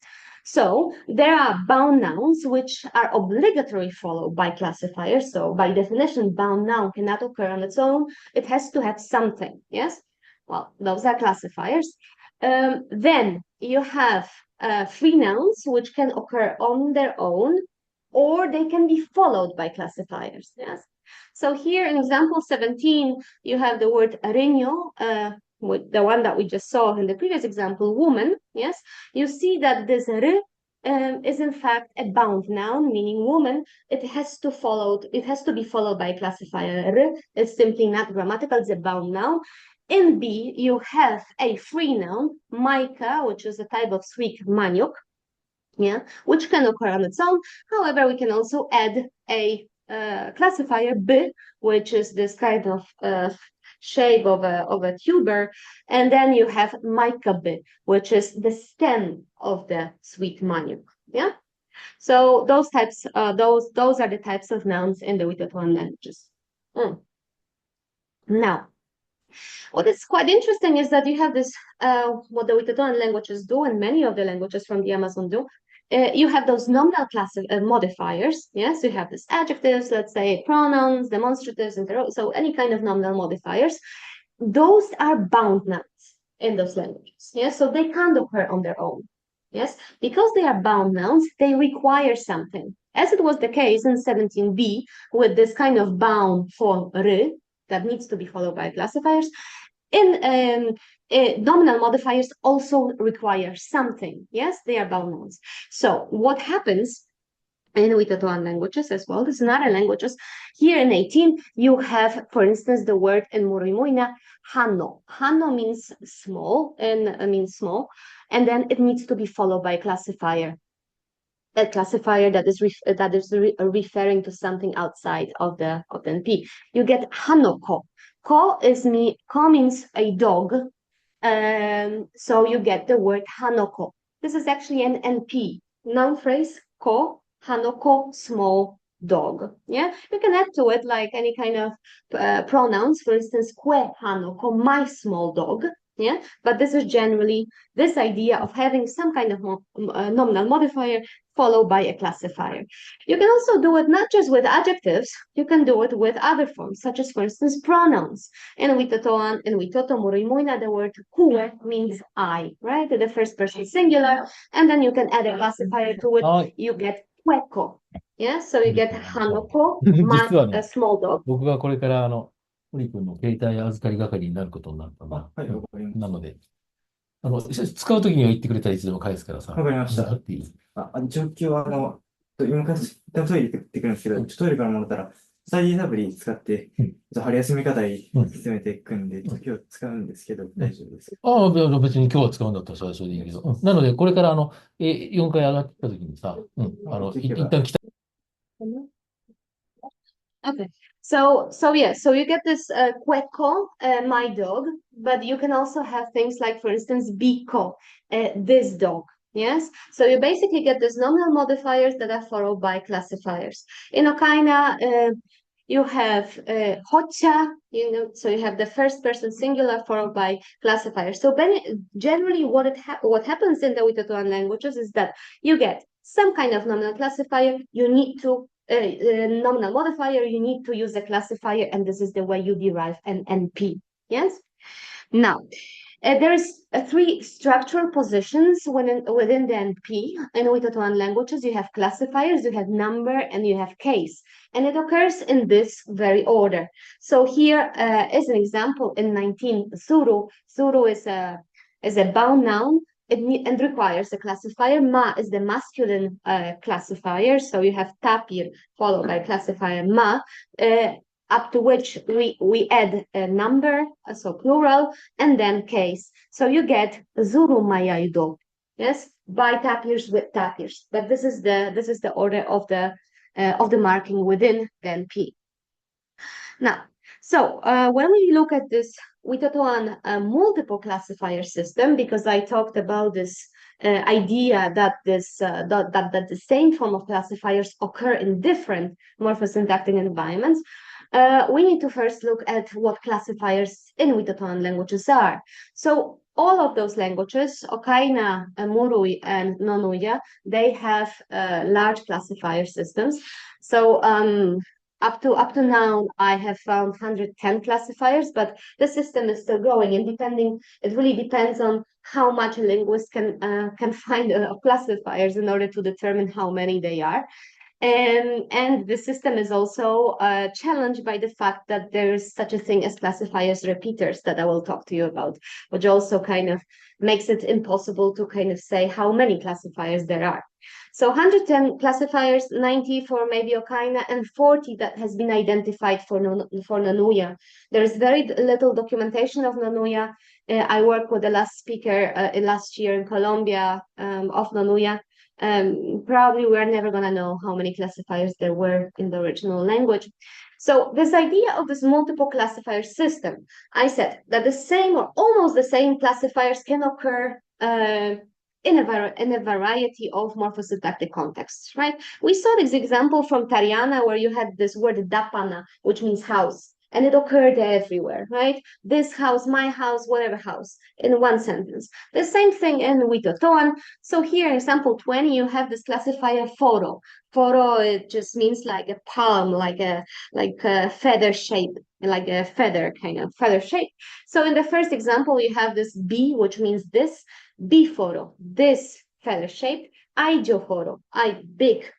So there are bound nouns which are obligatory followed by classifiers. So by definition, bound noun cannot occur on its own. It has to have something. Yes. Well, those are classifiers. Then you have free nouns, which can occur on their own, or they can be followed by classifiers. Yes. So here in example 17, you have the word regno, with the one that we just saw in the previous example, woman. Yes. You see that this is in fact a bound noun, meaning woman. It has to be followed by a classifier. It's simply not grammatical, it's a bound noun. In B, you have a free noun, maika, which is a type of sweet manioc, yeah, which can occur on its own. However, we can also add a classifier B, which is this kind of shape of a tuber, and then you have maika B, which is the stem of the sweet manioc. Yeah. So those types, those are the types of nouns in the Witotoan languages. Now, what is quite interesting is that you have this, what the Witotoan languages do, and many of the languages from the Amazon do. You have those nominal modifiers. Yes, you have these adjectives, let's say pronouns, demonstratives, so any kind of nominal modifiers. Those are bound nouns in those languages. Yes, so they can't occur on their own. Yes, because they are bound nouns, they require something. As it was the case in 17b with this kind of bound form r, that needs to be followed by classifiers. In nominal modifiers also require something. Yes, they are bound nouns. So what happens in Witotoan languages as well, these other languages, here in 18, you have, for instance, the word in Murimuina, hano. Hano means small and means small, and then it needs to be followed by a classifier. A classifier that is referring to something outside of the NP. You get hanoko. Ko means a dog. So you get the word hanoko. This is actually an NP noun phrase. Ko hanoko, small dog. Yeah, you can add to it like any kind of pronouns. For instance, kwe hanoko, my small dog. Yeah, but this is generally this idea of having some kind of nominal modifier followed by a classifier. You can also do it not just with adjectives, you can do it with other forms, such as, for instance, pronouns. In Witotoan, in Witoto, Murimuina, the word kue means I, right? The first person singular, and then you can add a classifier to it, you get kueko. Yeah, so you get hanoko, a small dog. 僕がこれから堀君の携帯預かり係になることになったな。はい、わかりまなので、使うときには言ってくれたらいつでも返すからさ。わかりましたっていう。状況は、今から一旦トイレ行ってくるんですけど、トイレから戻ったら、スタディサプリ使って、春休み課題進めていくんで、今日使うんですけど、大丈夫ですか？ああ、別に今日は使うんだったらそれはそれでいいけど。なので、これから4階上がってきたときにさ、一旦来た。Okay. So yeah, so you get this cueco, my dog, but you can also have things like, for instance, bico, this dog. Yes, so you basically get these nominal modifiers that are followed by classifiers. In Okaina, you have hocha, so you have the first person singular followed by classifiers. So generally, what happens in the Witotoan languages is that you get some kind of nominal classifier. You need to nominal modifier, you need to use a classifier, and this is the way you derive an NP. Yes? Now, there's three structural positions within the NP. In Witotoan languages, you have classifiers, you have number, and you have case. And it occurs in this very order. So here is an example in 19, Zuru. Zuru is a bound noun and requires a classifier. Ma is the masculine classifier. So you have tapir followed by classifier ma, up to which we add a number, so plural, and then case. So you get Zuru mayaido. Yes, by tapirs with tapirs. But this is the order of the marking within the NP. Now, so when we look at this Witotoan multiple classifier system, because I talked about this idea that that the same form of classifiers occur in different morphosyntactic environments, we need to first look at what classifiers in Witotoan languages are. So all of those languages, Okaina, Murui, and Nonuya, they have large classifier systems. So up to now, I have found 110 classifiers, but the system is still growing, and it really depends on how much a linguist can find classifiers in order to determine how many they are. And the system is also challenged by the fact that there is such a thing as classifiers repeaters that I will talk to you about, which also kind of makes it impossible to kind of say how many classifiers there are. So 110 classifiers, 90 for maybe Okaina, and 40 that has been identified for Nanuya. There is very little documentation of Nanuya. I worked with the last speaker last year in Colombia of Nanuya. Probably we're never going to know how many classifiers there were in the original language. So this idea of this multiple classifier system, I said that the same or almost the same classifiers can occur in a variety of morphosyntactic contexts, right? We saw this example from Tariana where you had this word dapana, which means house. And it occurred everywhere, right? This house, my house, whatever house, in one sentence. The same thing in Witotoan. So here in example 20, you have this classifier foro. Foro, it just means like a palm, like a feather shape, like a feather, kind of feather shape. So in the first example, you have this B, which means this, biforo, this feather shape, aijoforo, I big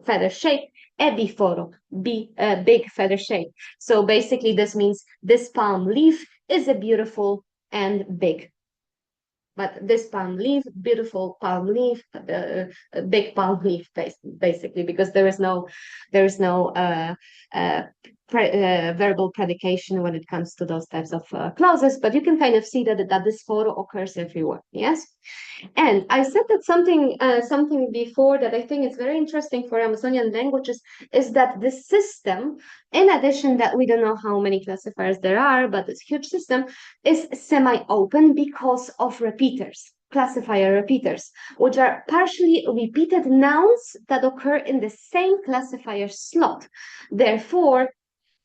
feather shape, ebiforo, big feather shape. So basically this means this palm leaf is a beautiful and big. But this palm leaf, beautiful palm leaf, big palm leaf, basically, because there is no verbal predication when it comes to those types of clauses. But you can kind of see that this photo occurs everywhere. Yes, and I said that something before that I think is very interesting for Amazonian languages is that the system, in addition that we don't know how many classifiers there are, but this huge system is semi-open because of repeaters, classifier repeaters, which are partially repeated nouns that occur in the same classifier slot. Therefore,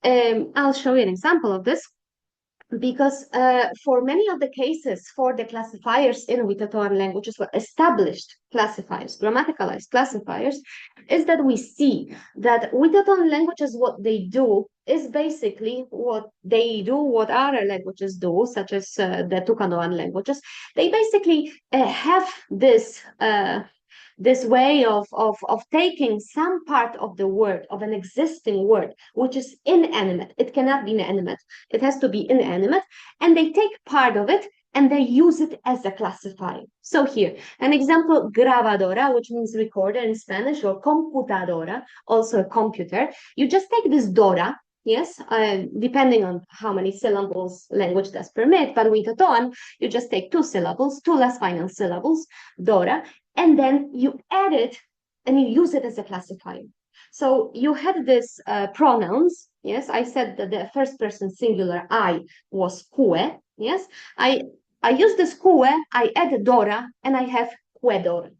I'll show you an example of this. because for many of the cases, for the classifiers in Witotoan languages, were established classifiers, grammaticalized classifiers, is that we see that Witotoan languages, what they do is basically what they do, what other languages do, such as the Tucanoan languages. They basically have this way of taking some part of the word, of an existing word, which is inanimate. It cannot be inanimate. It has to be inanimate. And they take part of it and they use it as a classifier. So here, an example, grabadora, which means recorder in Spanish, or computadora, also a computer. You just take this dora, yes, depending on how many syllables language does permit, but with Witotoan, you just take 2 syllables, 2 less final syllables, dora, and then you add it and you use it as a classifier. So you had this pronouns, yes, I said that the first person singular I was kue, yes, I use this kue, I add dora, and I have kuedora.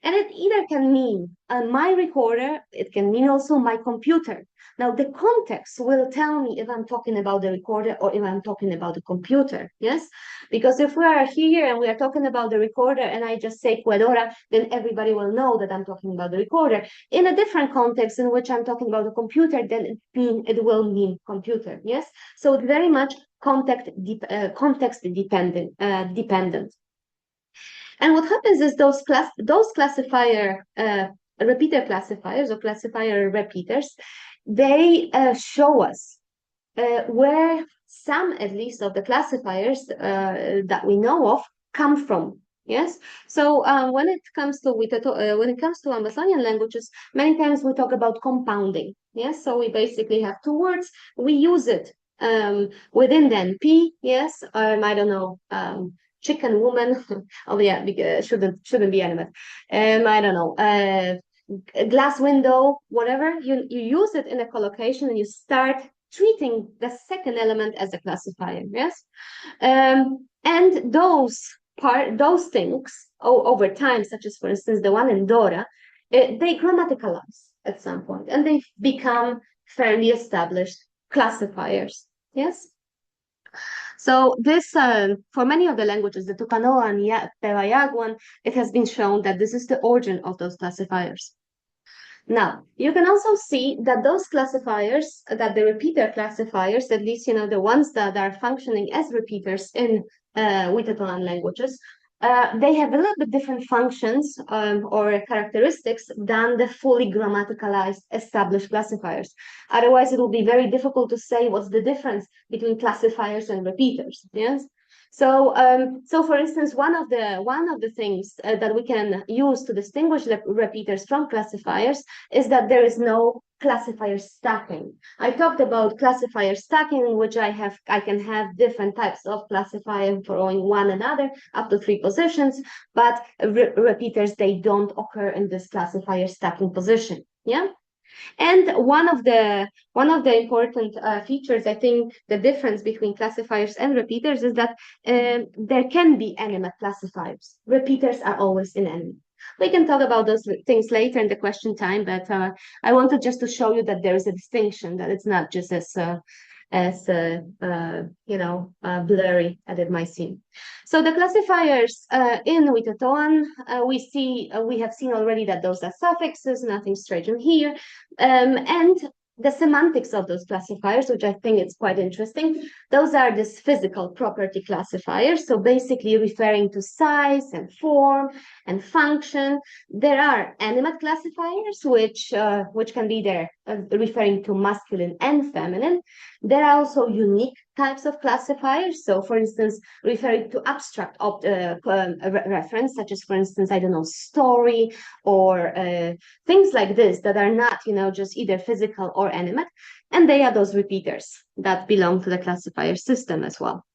And it either can mean my recorder, it can mean also my computer. Now, the context will tell me if I'm talking about the recorder or if I'm talking about the computer, yes? Because if we are here and we are talking about the recorder and I just say Cuedora, then everybody will know that I'm talking about the recorder. In a different context in which I'm talking about the computer, then it will mean computer, yes? So it's very much context dependent. And what happens is those classifier repeater classifiers or classifier repeaters, they show us where some, at least, of the classifiers that we know of come from. Yes. So when it comes to Amazonian languages, many times we talk about compounding. Yes. So we basically have 2 words. We use it within the NP. Yes. I don't know. Chicken woman. Oh yeah, because shouldn't be animate. I don't know. Glass window, whatever. You use it in a collocation and you start treating the second element as a classifier. Yes, and those things over time, such as for instance the one in Dora, they grammaticalize at some point and they become fairly established classifiers. Yes. So this, for many of the languages, the Tucanoa and Tevayaguan, it has been shown that this is the origin of those classifiers. Now, you can also see that those classifiers, that the repeater classifiers, at least, the ones that are functioning as repeaters in Witotoan languages, they have a little bit different functions or characteristics than the fully grammaticalized established classifiers. Otherwise, it will be very difficult to say what's the difference between classifiers and repeaters. Yes. So, for instance, one of the things that we can use to distinguish repeaters from classifiers is that there is no classifier stacking. I talked about classifier stacking, in which I can have different types of classifier following one another up to 3 positions, but repeaters, they don't occur in this classifier stacking position. Yeah. And one of the important features, I think, the difference between classifiers and repeaters is that there can be animate classifiers. Repeaters are always inanimate. We can talk about those things later in the question time, but I wanted just to show you that there is a distinction, that it's not just as blurry as it might seem. So the classifiers in Witotoan, we have seen already that those are suffixes, nothing strange in here, and the semantics of those classifiers, which I think is quite interesting. Those are this physical property classifiers, so basically referring to size and form and function. There are animate classifiers, which can be there referring to masculine and feminine. There are also unique types of classifiers. So, for instance, referring to abstract reference, such as, for instance, I don't know, story or things like this that are not, just either physical or animate. And they are those repeaters that belong to the classifier system as well.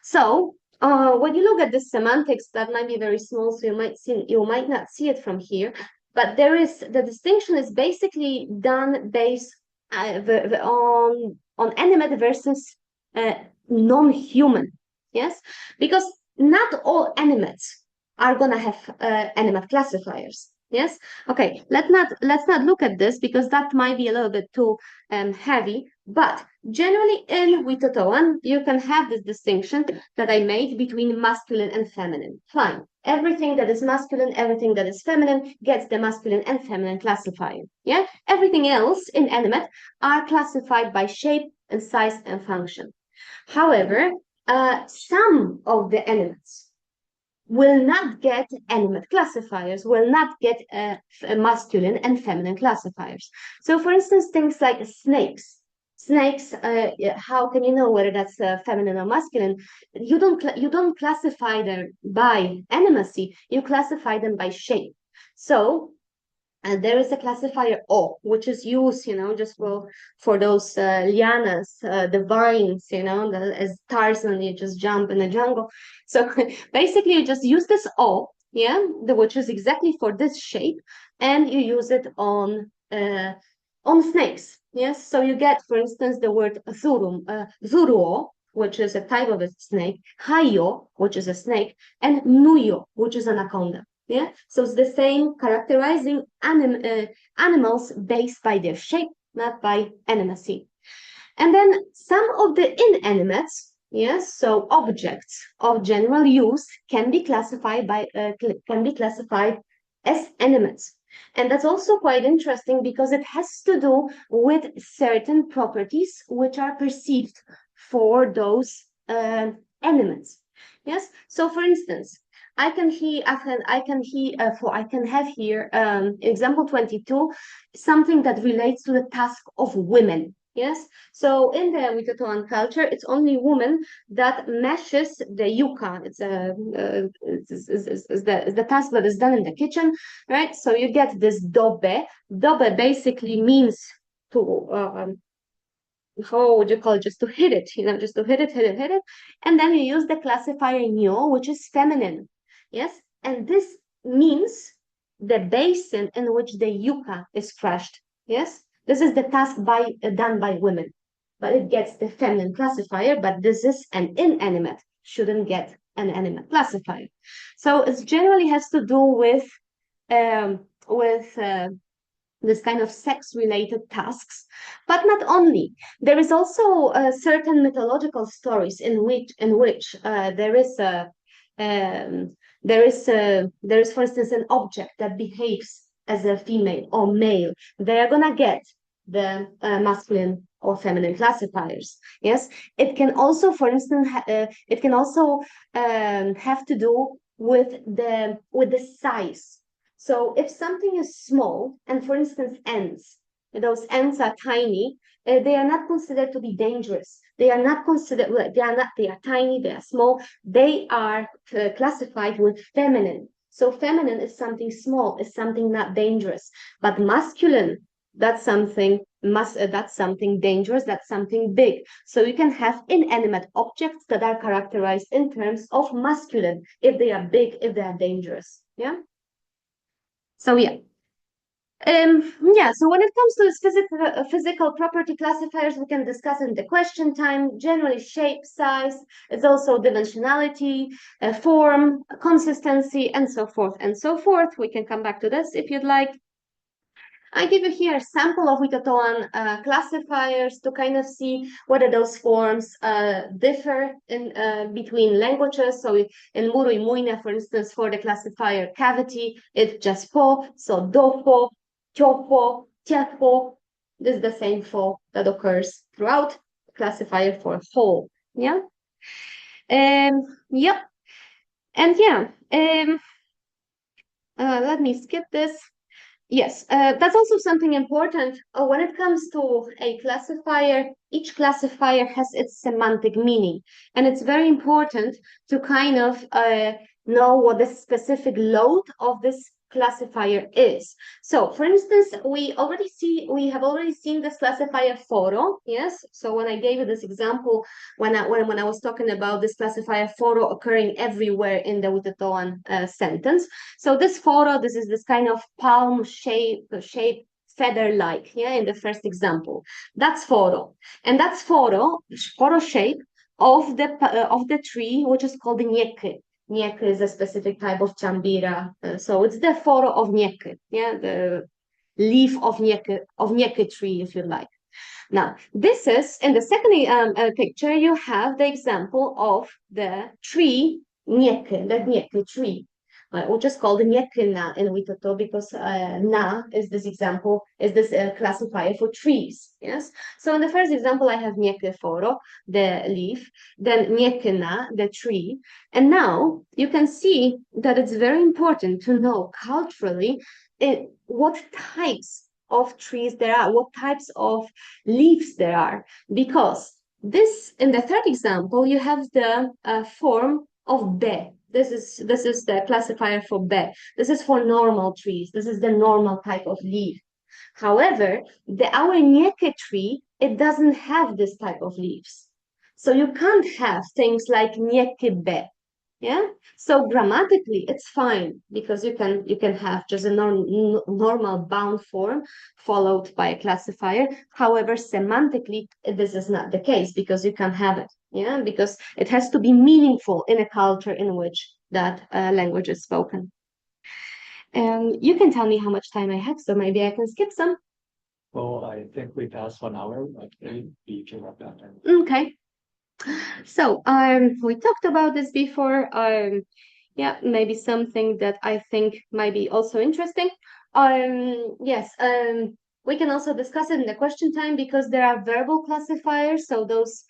So, when you look at the semantics, that might be very small, so you might not see it from here. But the distinction is basically done based on animate versus non-human. Yes, because not all animates are gonna have animate classifiers. Yes. Okay. Let's not look at this because that might be a little bit too heavy. But generally, in Witotoan, you can have this distinction that I made between masculine and feminine. Fine. Everything that is masculine, everything that is feminine gets the masculine and feminine classifier. Yeah. Everything else inanimate are classified by shape and size and function. However, some of the animals will not get animate classifiers, will not get masculine and feminine classifiers. So, for instance, things like snakes. Snakes, how can you know whether that's feminine or masculine? You don't classify them by animacy. You classify them by shape. So and there is a classifier O, which is used, just for those lianas, the vines, as Tarzan, you just jump in the jungle. So basically, you just use this O, yeah, which is exactly for this shape, and you use it on snakes. Yes, so you get, for instance, the word zuruo, which is a type of a snake, hayo, which is a snake, and nuyo, which is an anaconda. Yeah, so it's the same characterizing animals based by their shape, not by animacy. And then some of the inanimates, yes, so objects of general use can be classified as animates. And that's also quite interesting because it has to do with certain properties which are perceived for those animates. Yes, so for instance, I can have here example 22, something that relates to the task of women. Yes, so in the Witotoan culture, it's only woman that meshes the yuca. It's the task that is done in the kitchen, right? So you get this dobe. Dobe basically means to how would you call it? Just to hit it, just to hit it. And then you use the classifier nyo, which is feminine. Yes. And this means the basin in which the yuca is crushed. Yes. This is the task done by women, but it gets the feminine classifier, but this is an inanimate, shouldn't get an animate classifier. So it generally has to do with um, with this kind of sex-related tasks, but not only. There is also certain mythological stories in which there is, for instance, an object that behaves as a female or male. They are gonna get the masculine or feminine classifiers. Yes, it can also, for instance, it can also have to do with the size. So if something is small, and for instance, ants, those ants are tiny, they are not considered to be dangerous. They are not considered, they are tiny, they are small. They are classified with feminine. So feminine is something small, is something not dangerous. But masculine, that's something dangerous, that's something big. So you can have inanimate objects that are characterized in terms of masculine, if they are big, if they are dangerous. Yeah. So yeah. So when it comes to this physical property classifiers, we can discuss in the question time, generally shape, size, it's also dimensionality, form, consistency, and so forth and so forth. We can come back to this if you'd like. I give you here a sample of Witotoan classifiers to kind of see whether those forms differ in between languages. So in Muru y Muina, for instance, for the classifier cavity, it's just po, so dofo, chopo, tiafo. This is the same fo that occurs throughout the classifier for whole. Yeah. Yep. And yeah. Let me skip this. Yes, that's also something important. When it comes to a classifier, each classifier has its semantic meaning. And it's very important to kind of know what the specific load of this classifier is. So, for instance, we have already seen this classifier foro, yes? So when I gave you this example, when I was talking about this classifier foro occurring everywhere in the Witotoan sentence. So this foro, this is this kind of palm shape feather-like, yeah, in the first example. That's foro. And that's foro shape of the tree, which is called the nyeke. Nieke is a specific type of chambira. So it's the foro of Nieke, yeah, the leaf of Nieke tree, if you like. Now, this is, in the second picture, you have the example of the tree, Nieke, the Nieke tree, which is called Nieke na in Witoto because na is this example, is this classifier for trees, yes? So in the first example, I have Nieke foro, the leaf, then Nieke na, the tree, and now you can see that it's very important to know culturally what types of trees there are, what types of leaves there are, because this, in the third example, you have the form of be. This is the classifier for be. This is for normal trees. This is the normal type of leaf. However, our Nieke tree, it doesn't have this type of leaves. So you can't have things like Nieke be. Yeah, so grammatically it's fine because you can have just a normal bound form followed by a classifier. However, semantically this is not the case because you can have it. Yeah, because it has to be meaningful in a culture in which that language is spoken. And you can tell me how much time I have, so maybe I can skip some. Well, I think we passed 1 hour, but we can wrap that time. Okay. So we talked about this before. Yeah, maybe something that I think might be also interesting. Yes, we can also discuss it in the question time because there are verbal classifiers. So those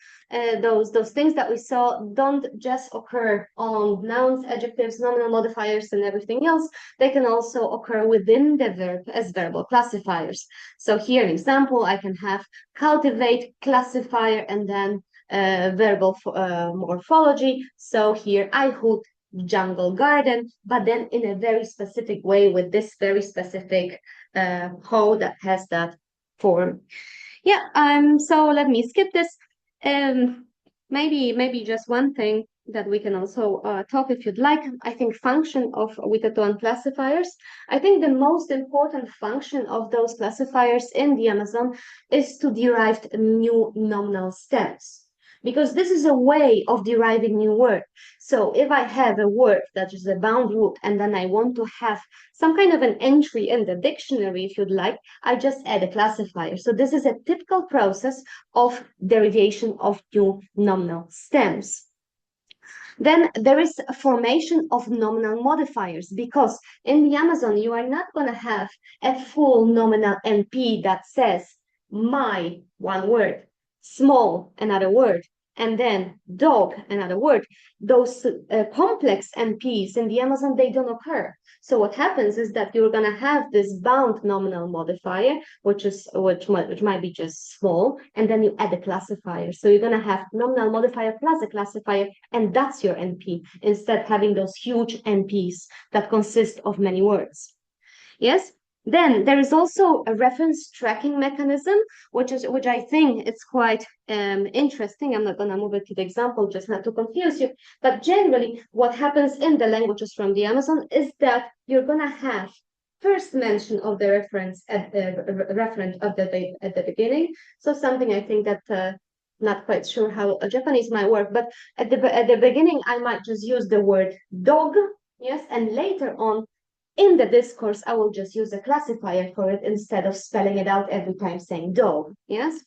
things that we saw don't just occur on nouns, adjectives, nominal modifiers, and everything else. They can also occur within the verb as verbal classifiers. So here, an example, I can have cultivate, classifier, and then verbal morphology. So here I hoot jungle garden, but then in a very specific way with this very specific hoe that has that form. Yeah, so let me skip this. Maybe just one thing that we can also talk if you'd like. I think function of Witotoan classifiers. I think the most important function of those classifiers in the Amazon is to derive new nominal stems, because this is a way of deriving new word. So if I have a word that is a bound root and then I want to have some kind of an entry in the dictionary, if you'd like, I just add a classifier. So this is a typical process of derivation of new nominal stems. Then there is a formation of nominal modifiers, because in the Amazon, you are not going to have a full nominal NP that says my, one word, small, another word, and then dog, another word. Those complex NPs in the Amazon, they don't occur. So what happens is that you're going to have this bound nominal modifier, which might be just small, and then you add a classifier. So you're going to have nominal modifier plus a classifier, and that's your NP, instead having those huge NPs that consist of many words. Yes? Then there is also a reference tracking mechanism, which I think it's quite interesting. I'm not going to move it to the example just not to confuse you. But generally, what happens in the languages from the Amazon is that you're going to have first mention of the reference at the referent at the beginning. So something I think that not quite sure how Japanese might work, but at the beginning I might just use the word dog, yes, and later on in the discourse, I will just use a classifier for it instead of spelling it out every time saying dog, yes?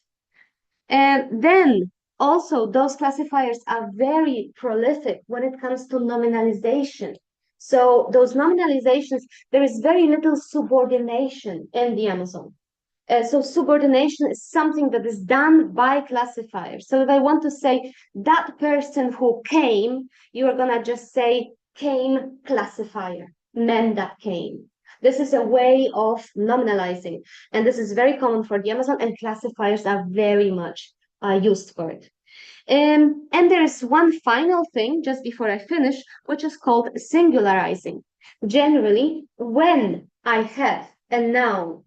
And then also those classifiers are very prolific when it comes to nominalization. So those nominalizations, there is very little subordination in the Amazon. So subordination is something that is done by classifiers. So if I want to say that person who came, you are gonna just say came classifier. Men that came. This is a way of nominalizing, and this is very common for the Amazon, and classifiers are very much used for it. And there is one final thing just before I finish, which is called singularizing. Generally, when I have a noun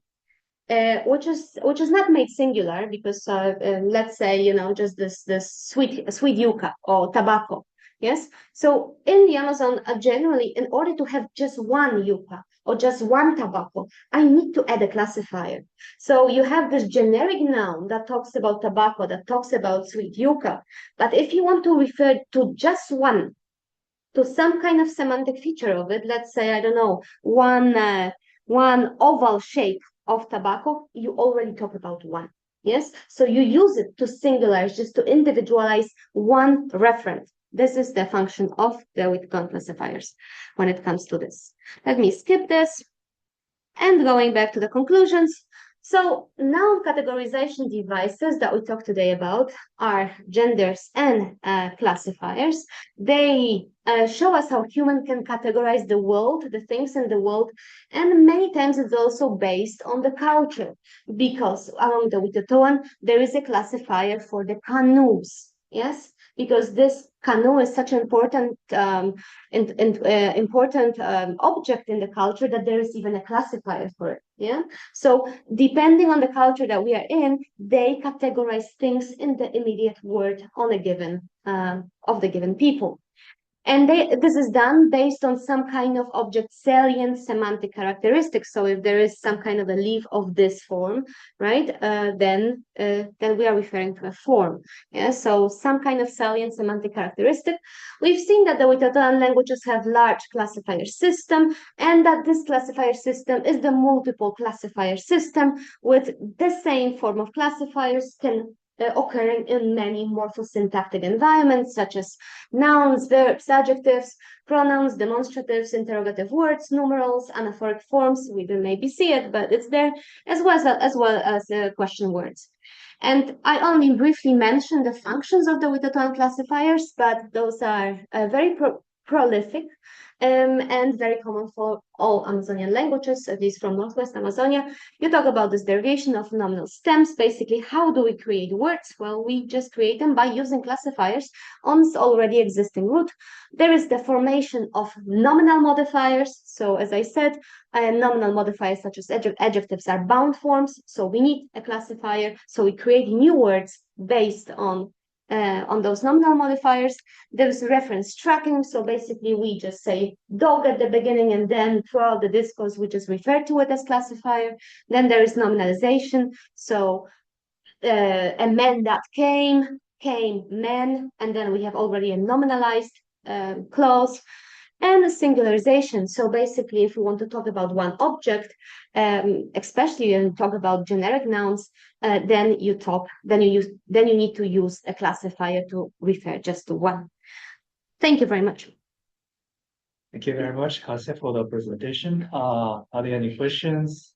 which is not made singular, because let's say just this sweet yuca or tobacco. Yes, so in the Amazon, generally, in order to have just one yuca or just one tobacco, I need to add a classifier. So you have this generic noun that talks about tobacco, that talks about sweet yuca, but if you want to refer to just one to some kind of semantic feature of it, let's say, I don't know, one oval shape of tobacco, you already talk about one. Yes, so you use it to singularize, just to individualize one referent. This is the function of the Witotoan classifiers when it comes to this. Let me skip this. And going back to the conclusions. So noun categorization devices that we talked today about are genders and classifiers. They show us how human can categorize the world, the things in the world, and many times it's also based on the culture, because among the Witotoan, there is a classifier for the canoes, yes? Because this canoe is such an important object in the culture that there is even a classifier for it. Yeah. So depending on the culture that we are in, they categorize things in the immediate word on a given of the given people. And this is done based on some kind of object salient semantic characteristics. So if there is some kind of a leaf of this form, right, then we are referring to a form. Yeah, so some kind of salient semantic characteristic. We've seen that the Witotoan languages have large classifier system, and that this classifier system is the multiple classifier system with the same form of classifiers occurring in many morphosyntactic environments, such as nouns, verbs, adjectives, pronouns, demonstratives, interrogative words, numerals, anaphoric forms. We don't maybe see it, but it's there, as well as question words. And I only briefly mentioned the functions of the Witotoan classifiers, but those are very prolific and very common for all Amazonian languages, at least from Northwest Amazonia. You talk about this derivation of nominal stems. Basically, how do we create words? Well, we just create them by using classifiers on its already existing root. There is the formation of nominal modifiers. So as I said, nominal modifiers such as adjectives are bound forms. So we need a classifier. So we create new words based on those nominal modifiers. There's reference tracking. So basically we just say dog at the beginning, and then throughout the discourse, we just refer to it as classifier. Then there is nominalization. So a man that came, men, and then we have already a nominalized clause. And singularization. So basically, if we want to talk about one object, especially when you talk about generic nouns, then you need to use a classifier to refer just to one. Thank you very much. Thank you very much, Kasia, for the presentation. Are there any questions?